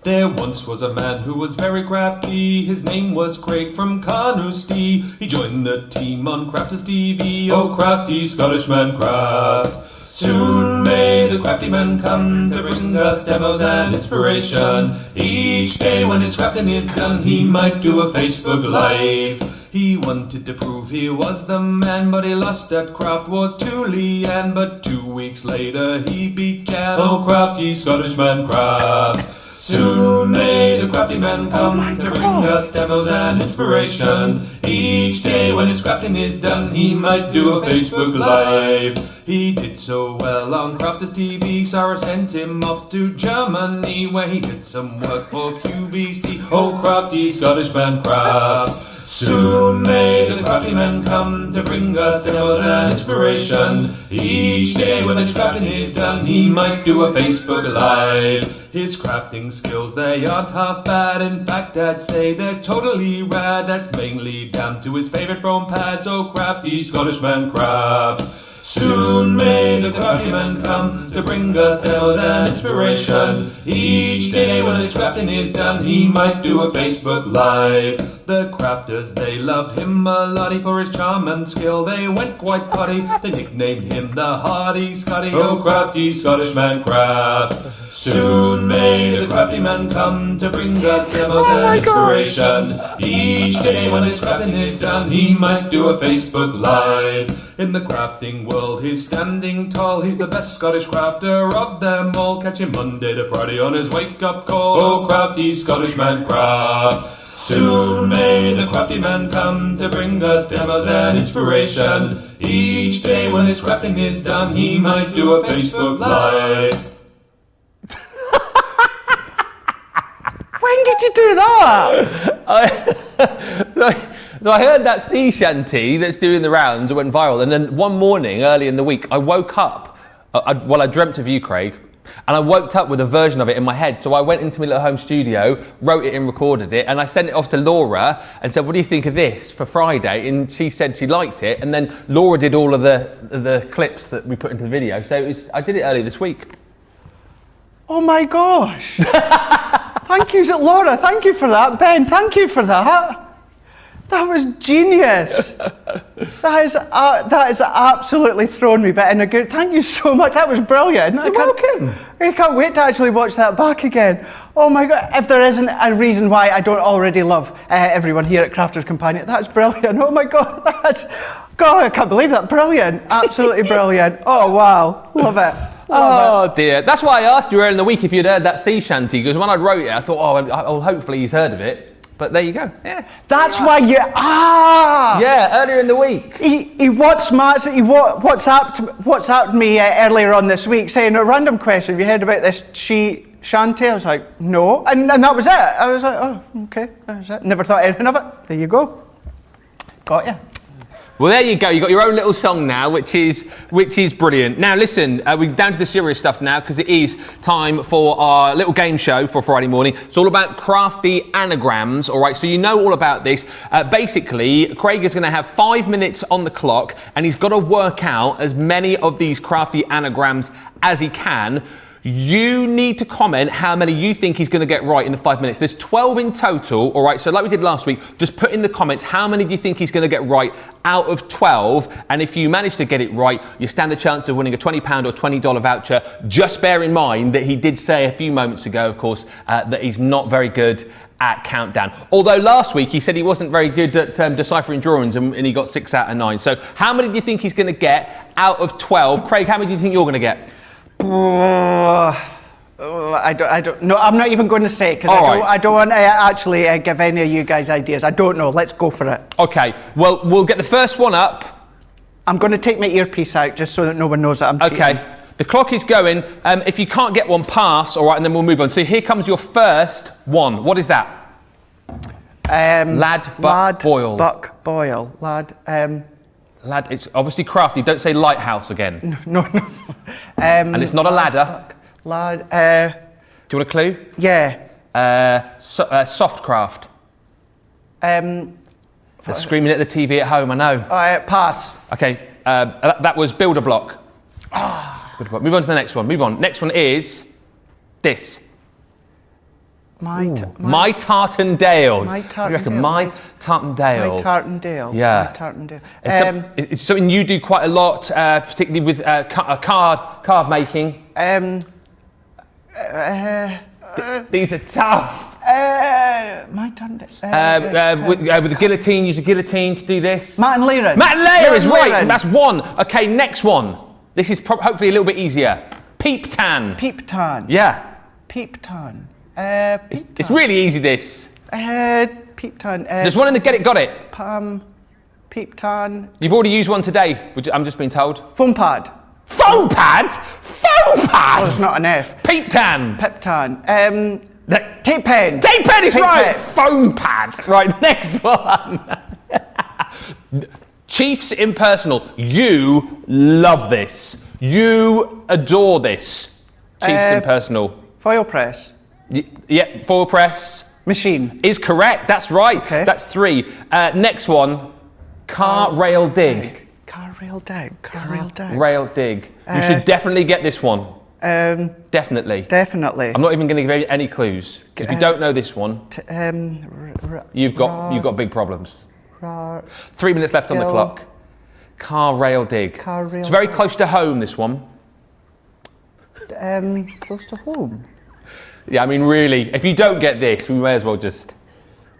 [SPEAKER 3] There once was a man who was very crafty. His name was Craig from Carnoustie. He joined the team on Crafters TV. Oh, crafty Scottish man craft. Soon may the crafty man come to bring us demos and inspiration. Each day when his crafting is done, he might do a Facebook Live. He wanted to prove he was the man, but he lost at Craft Wars to Leanne. But 2 weeks later he beat Jan. Oh, crafty Scottish man craft. Soon may the crafty man come to bring us demos and inspiration. Each day when his crafting is done, he might do a Facebook Live. He did so well on Crafters TV, Sarah sent him off to Germany, where he did some work for QVC. Oh, crafty Scottish man craft. Soon may the crafty man come to bring us demos and inspiration. Each day when his crafting is done, he might do a Facebook Live. His crafting skills, they aren't half bad. In fact, I'd say they're totally rad. That's mainly down to his favourite foam pads. Oh, crafty Scottish man craft. Soon may the crafty man come to bring us demos and inspiration. Each day when his crafting is done, he might do a Facebook Live. The crafters, they loved him a lottie for his charm and skill. They went quite potty, they nicknamed him the Hardy Scotty. Oh, crafty Scottish man craft. Soon may the crafty man come to bring us demos and inspiration. Each day when his crafting is done, he might do a Facebook Live. In the crafting world, he's standing tall. He's the best Scottish crafter of them all. Catch him Monday to Friday on his wake-up call. Oh, crafty Scottish man craft. Soon may the crafty man come to bring us demos and inspiration. Each day when his crafting is done, he might do a Facebook Live.
[SPEAKER 1] you do that?
[SPEAKER 2] So I heard that sea shanty that's doing the rounds. It went viral. And then one morning, early in the week, I woke up. I dreamt of you, Craig. And I woke up with a version of it in my head. So I went into my little home studio, wrote it and recorded it. And I sent it off to Laura and said, what do you think of this for Friday? And she said she liked it. And then Laura did all of the clips that we put into the video. So I did it early this week.
[SPEAKER 1] Oh my gosh. Thank you, Laura. Thank you for that. Ben, thank you for that. That was genius. That is absolutely thrown me, but in a good. Thank you so much. That was brilliant.
[SPEAKER 2] You're welcome.
[SPEAKER 1] I can't wait to actually watch that back again. Oh my God! If there isn't a reason why I don't already love everyone here at Crafters Companion, that's brilliant. Oh my God, God, I can't believe that. Brilliant. Absolutely brilliant. Oh wow, love it.
[SPEAKER 2] Oh dear. That's why I asked you earlier in the week if you'd heard that sea shanty, because when I wrote it, I thought, oh, hopefully he's heard of it. But there you go. Yeah.
[SPEAKER 1] That's why you.
[SPEAKER 2] Yeah, earlier in the week.
[SPEAKER 1] He WhatsApped me earlier on this week saying a random question. Have you heard about this shanty? I was like, no. And that was it. I was like, oh, okay. That was it. Never thought anything of it. There you go. Got you.
[SPEAKER 2] Well, there you go. You've got your own little song now, which is brilliant. Now, listen, we're down to the serious stuff now because it is time for our little game show for Friday morning. It's all about crafty anagrams, all right? So you know all about this. Basically, Craig is going to have 5 minutes on the clock and he's got to work out as many of these crafty anagrams as he can. You need to comment how many you think he's going to get right in the 5 minutes. There's 12 in total, all right? So like we did last week, just put in the comments how many do you think he's going to get right out of 12. And if you manage to get it right, you stand the chance of winning a £20 or $20 voucher. Just bear in mind that he did say a few moments ago, of course, that he's not very good at countdown. Although last week he said he wasn't very good at deciphering drawings and he got 6 out of 9. So how many do you think he's going to get out of 12? Craig, how many do you think you're going to get?
[SPEAKER 1] I don't know. I'm not even going to say because I don't want to actually give any of you guys ideas. I don't know. Let's go for it.
[SPEAKER 2] Okay. Well, we'll get the first one up.
[SPEAKER 1] I'm going to take my earpiece out just so that no one knows that I'm cheating.
[SPEAKER 2] Okay. The clock is going. If you can't get one, pass. All right, and then we'll move on. So here comes your first one. What is that? Lad, buck, boil.
[SPEAKER 1] Buck, boil. Lad.
[SPEAKER 2] Lad, it's obviously crafty. Don't say lighthouse again.
[SPEAKER 1] No.
[SPEAKER 2] And it's not a ladder.
[SPEAKER 1] Lad.
[SPEAKER 2] Do you want a clue?
[SPEAKER 1] Yeah.
[SPEAKER 2] Soft craft. They're screaming at the TV at home, I know.
[SPEAKER 1] Pass.
[SPEAKER 2] Okay, that was builder block. Move on to the next one. Move on. Next one is this. My Tartandale.
[SPEAKER 1] My Tartandale.
[SPEAKER 2] What do you reckon? My Tartandale.
[SPEAKER 1] My Tartandale.
[SPEAKER 2] Yeah.
[SPEAKER 1] My Tartandale.
[SPEAKER 2] It's something you do quite a lot, particularly with card making. These are tough.
[SPEAKER 1] My Tartandale.
[SPEAKER 2] With the guillotine, use a guillotine to do this.
[SPEAKER 1] Martin Leyren.
[SPEAKER 2] Martin Leyren is right. That's one. Okay, next one. This is hopefully a little bit easier. Peep tan.
[SPEAKER 1] Peep tan.
[SPEAKER 2] Yeah.
[SPEAKER 1] Peep tan.
[SPEAKER 2] It's really easy, this.
[SPEAKER 1] Peep tan.
[SPEAKER 2] There's one in the Get It, Got It.
[SPEAKER 1] Peep tan.
[SPEAKER 2] You've already used one today, I'm just being told.
[SPEAKER 1] Foam pad.
[SPEAKER 2] Foam pad? Foam pad!
[SPEAKER 1] Oh, it's not an F.
[SPEAKER 2] Peep tan.
[SPEAKER 1] Pep tan. Tape pen.
[SPEAKER 2] Tape pen is right.
[SPEAKER 1] Pen.
[SPEAKER 2] Foam pad. Right, next one. Chiefs Impersonal. You love this. You adore this. Chiefs Impersonal.
[SPEAKER 1] Foil press.
[SPEAKER 2] Yeah, foil press.
[SPEAKER 1] Machine.
[SPEAKER 2] Is correct. That's right.
[SPEAKER 1] Okay.
[SPEAKER 2] That's 3. Next one. Car rail dig.
[SPEAKER 1] Car rail dig. Car rail dig.
[SPEAKER 2] Rail dig. You should definitely get this one. Definitely.
[SPEAKER 1] Definitely.
[SPEAKER 2] I'm not even going to give you any clues. Because if you don't know this one, you've got big problems. 3 minutes left on the clock. Car rail dig.
[SPEAKER 1] Car rail
[SPEAKER 2] it's very
[SPEAKER 1] dig.
[SPEAKER 2] close to home, this one.
[SPEAKER 1] Close to home.
[SPEAKER 2] Yeah, I mean, really, if you don't get this, we may as well just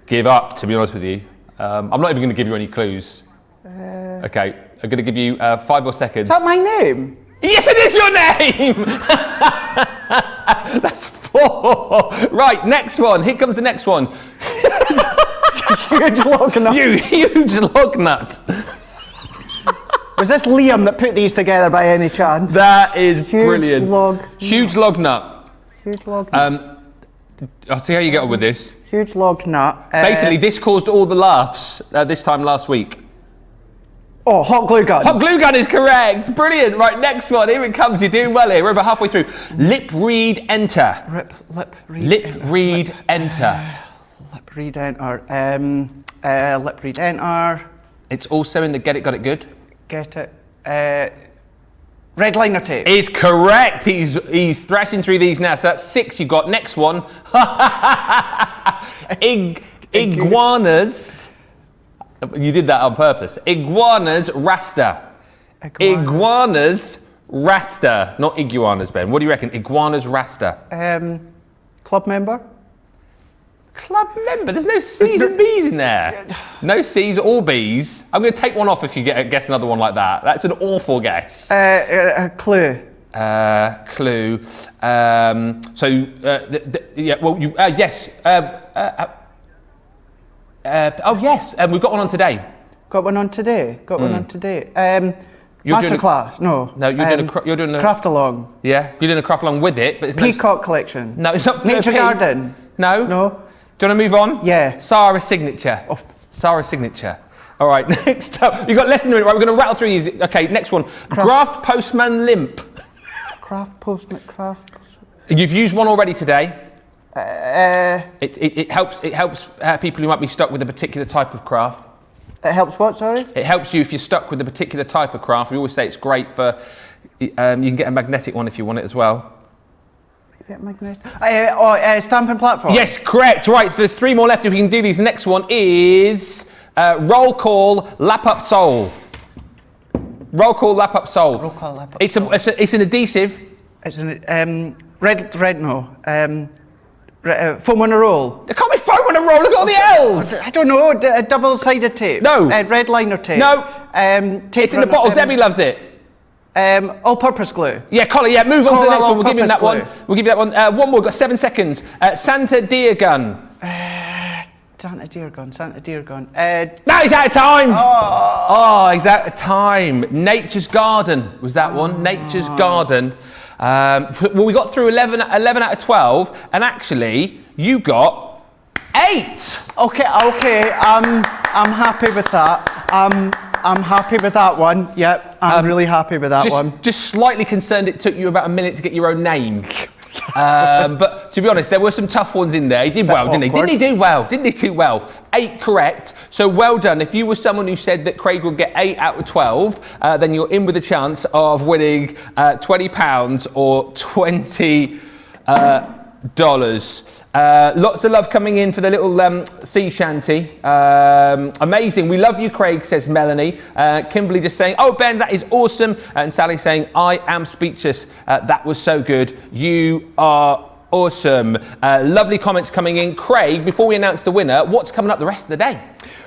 [SPEAKER 2] give up, to be honest with you. I'm not even going to give you any clues. Okay, I'm going to give you 5 more seconds.
[SPEAKER 1] Is that my name?
[SPEAKER 2] Yes, it is your name! That's 4. Right, next one. Here comes the next one.
[SPEAKER 1] Huge log nut.
[SPEAKER 2] You huge log nut.
[SPEAKER 1] Was this Liam that put these together by any chance?
[SPEAKER 2] That is brilliant.
[SPEAKER 1] Log
[SPEAKER 2] Huge log nut.
[SPEAKER 1] Huge log nut.
[SPEAKER 2] I'll see how you get on with this.
[SPEAKER 1] Huge log nut.
[SPEAKER 2] Basically, this caused all the laughs this time last week.
[SPEAKER 1] Oh, hot glue gun.
[SPEAKER 2] Hot glue gun is correct. Brilliant. Right, next one. Here it comes. You're doing well here. We're about halfway through. Lip read enter.
[SPEAKER 1] Lip read.
[SPEAKER 2] Lip read enter.
[SPEAKER 1] Lip read enter. Lip read enter.
[SPEAKER 2] It's also in the Get It, Got It Good.
[SPEAKER 1] Get it. Red liner tape.
[SPEAKER 2] Is correct. He's thrashing through these now. So that's 6 you got. Next one. Iguanas. You did that on purpose. Iguanas rasta. Iguanas rasta. Not iguanas, Ben. What do you reckon? Iguanas rasta.
[SPEAKER 1] Club member.
[SPEAKER 2] Club member. There's no C's and B's in there. No C's or B's. I'm going to take one off if you guess another one like that. That's an awful guess.
[SPEAKER 1] Clue.
[SPEAKER 2] Clue. Yeah. Well, you. Yes. Oh yes, we've got one on today.
[SPEAKER 1] Got one on today.
[SPEAKER 2] You're doing
[SPEAKER 1] Masterclass. No,
[SPEAKER 2] you're doing a
[SPEAKER 1] craft along.
[SPEAKER 2] Yeah, you're doing a craft along with it, but it's
[SPEAKER 1] Peacock collection.
[SPEAKER 2] No, it's not
[SPEAKER 1] Nature Garden.
[SPEAKER 2] No.
[SPEAKER 1] No.
[SPEAKER 2] Do you want to move on?
[SPEAKER 1] Yeah.
[SPEAKER 2] Sarah's signature.
[SPEAKER 1] Oh.
[SPEAKER 2] Sarah's signature. All right, next up, you've got less than a minute. Right, we're going to rattle through these. Okay, next one. Graft Postman Limp.
[SPEAKER 1] Craft Postman.
[SPEAKER 2] You've used one already today. It helps people who might be stuck with a particular type of craft.
[SPEAKER 1] It helps what, sorry?
[SPEAKER 2] It helps you if you're stuck with a particular type of craft. We always say it's great for, you can get a magnetic one if you want it as well.
[SPEAKER 1] Get magnetic. Stamping platform.
[SPEAKER 2] Yes, correct. Right, there's 3 more left if we can do these. The next one is roll call, lap up sole. Roll call, lap up sole.
[SPEAKER 1] Roll call, lap up
[SPEAKER 2] it's
[SPEAKER 1] sole.
[SPEAKER 2] It's an adhesive.
[SPEAKER 1] It's an foam on a roll.
[SPEAKER 2] There can't be foam on a roll. Look at all the L's.
[SPEAKER 1] I don't know. Double-sided tape.
[SPEAKER 2] No.
[SPEAKER 1] Red liner tape.
[SPEAKER 2] No.
[SPEAKER 1] Tape
[SPEAKER 2] It's in the bottle. Debbie loves it.
[SPEAKER 1] All-purpose glue.
[SPEAKER 2] Yeah, Colin. Yeah, move on to the next one. We'll give him that
[SPEAKER 1] All-purpose
[SPEAKER 2] one. We'll give you that one. One more. We've got 7 seconds. Santa deer gun.
[SPEAKER 1] Santa deer gun.
[SPEAKER 2] No, he's out of time. Oh, he's out of time. Nature's Garden was that one. Nature's Garden. Well, we got through 11 out of 12, and actually, you got 8.
[SPEAKER 1] Okay. I'm happy with that. I'm happy with that one. Yep, I'm really happy with that one.
[SPEAKER 2] Just slightly concerned it took you about a minute to get your own name. But to be honest, there were some tough ones in there. He did well, didn't he? Didn't he do well? 8 correct. So well done. If you were someone who said that Craig would get 8 out of 12, then you're in with a chance of winning £20 or $20. Lots of love coming in for the little sea shanty. Amazing. We love you, Craig, says Melanie. Kimberly just saying, oh, Ben, that is awesome. And Sally saying, I am speechless. That was so good. You are awesome. Lovely comments coming in. Craig, before we announce the winner, what's coming up the rest of the day?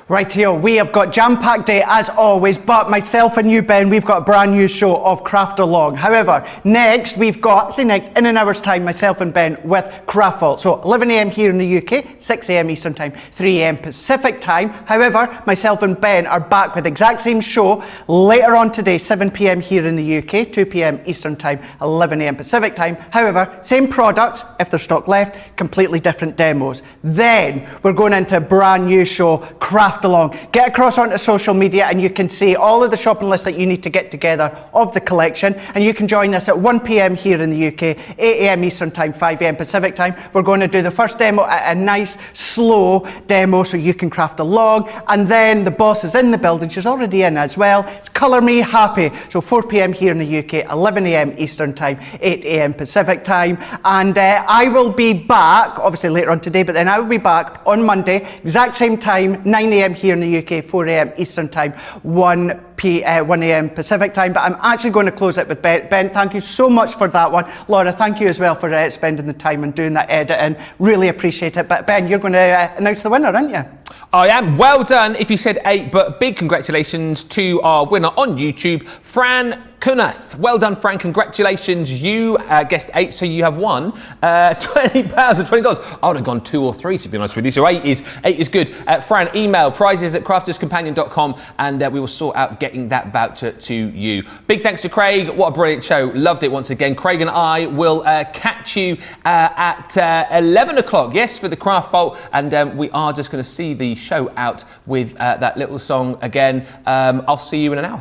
[SPEAKER 1] Right here, we have got jam-packed day as always, but myself and you, Ben, we've got a brand new show of Craft Along. However, next, in an hour's time, myself and Ben with Craftful. So 11 a.m. here in the UK, 6 a.m. Eastern Time, 3 a.m. Pacific Time. However, myself and Ben are back with the exact same show later on today, 7 p.m. here in the UK, 2 p.m. Eastern Time, 11 a.m. Pacific Time. However, same products, if there's stock left, completely different demos. Then, we're going into a brand new show, Craft Along. Get across onto social media and you can see all of the shopping lists that you need to get together of the collection, and you can join us at 1 p.m. here in the UK, 8 a.m. Eastern Time, 5 a.m. Pacific Time. We're going to do the first demo at a nice slow demo so you can craft along, and then the boss is in the building. She's already in as well. It's Colour Me Happy. So 4 p.m. here in the UK, 11 a.m. Eastern Time, 8 a.m. Pacific Time, and I will be back obviously later on today, but then I will be back on Monday, exact same time, 9 a.m. here in the UK, 4 a.m. Eastern Time, 1 a.m. Pacific Time. But I'm actually going to close it with Ben. Ben, thank you so much for that one. Laura, thank you as well for spending the time and doing that editing. Really appreciate it. But Ben, you're going to announce the winner, aren't you?
[SPEAKER 2] I am. Well done if you said 8, but big congratulations to our winner on YouTube, Fran Cunnath. Well done, Frank. Congratulations. You guessed 8, so you have won £20 or $20. I would have gone 2 or 3, to be honest with you. So 8 is good. Fran, email prizes@crafterscompanion.com, and we will sort out getting that voucher to you. Big thanks to Craig. What a brilliant show. Loved it once again. Craig and I will catch you at 11 o'clock, yes, for the Craft Bolt, and we are just going to see the show out with that little song again. I'll see you in an hour.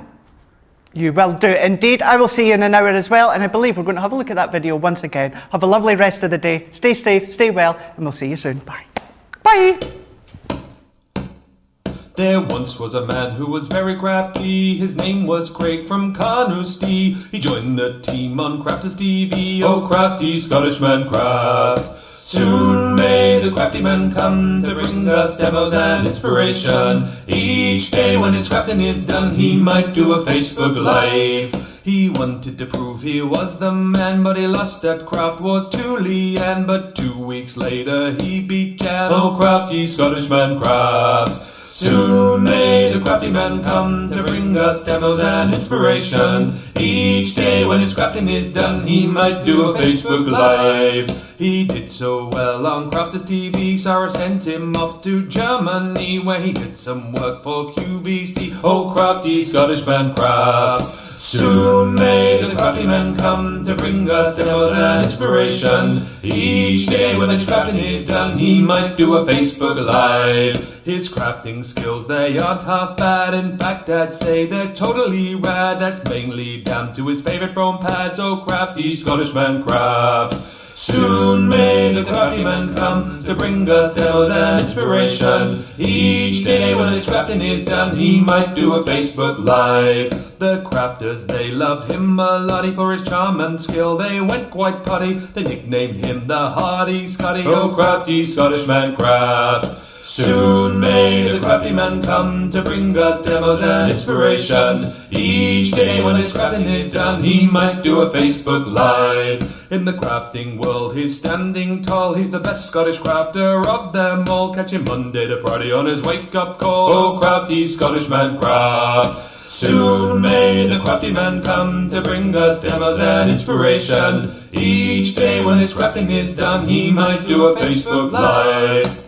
[SPEAKER 1] You will do indeed. I will see you in an hour as well, and I believe we're going to have a look at that video once again. Have a lovely rest of the day. Stay safe, stay well, and we'll see you soon. Bye. Bye.
[SPEAKER 3] There once was a man who was very crafty. His name was Craig from Carnoustie. He joined the team on Crafters TV. Oh, crafty Scottish man craft. Soon may the crafty man come to bring us demos and inspiration. Each day when his crafting is done, he might do a Facebook Live. He wanted to prove he was the man, but he lost at Craft Wars to Leanne. But 2 weeks later he beat Jan. Oh, crafty Scottish man craft. Soon may the crafty man come to bring us demos and inspiration. Each day when his crafting is done, he might do a Facebook Live. He did so well on Crafters TV, Sarah sent him off to Germany, where he did some work for QVC. Oh, crafty Scottish man craft. Soon may the crafty man come to bring us demos and inspiration. Each day when his crafting is done, he might do a Facebook Live. His crafting skills, they aren't half bad. In fact, I'd say they're totally rad. That's mainly down to his favourite foam pads. Oh, crafty Scottish man craft. Soon may the crafty man come to bring us demos and inspiration. Each day when his crafting is done, he might do a Facebook Live. The crafters, they loved him a lottie for his charm and skill. They went quite potty, they nicknamed him the Hardy Scotty. Oh, crafty Scottish man craft. Soon may the crafty man come to bring us demos and inspiration. Each day when his crafting is done, he might do a Facebook Live. In the crafting world, he's standing tall. He's the best Scottish crafter of them all. Catch him Monday to Friday on his wake-up call. Oh, crafty Scottish man craft. Soon may the crafty man come to bring us demos and inspiration. Each day when his crafting is done, he might do a Facebook Live.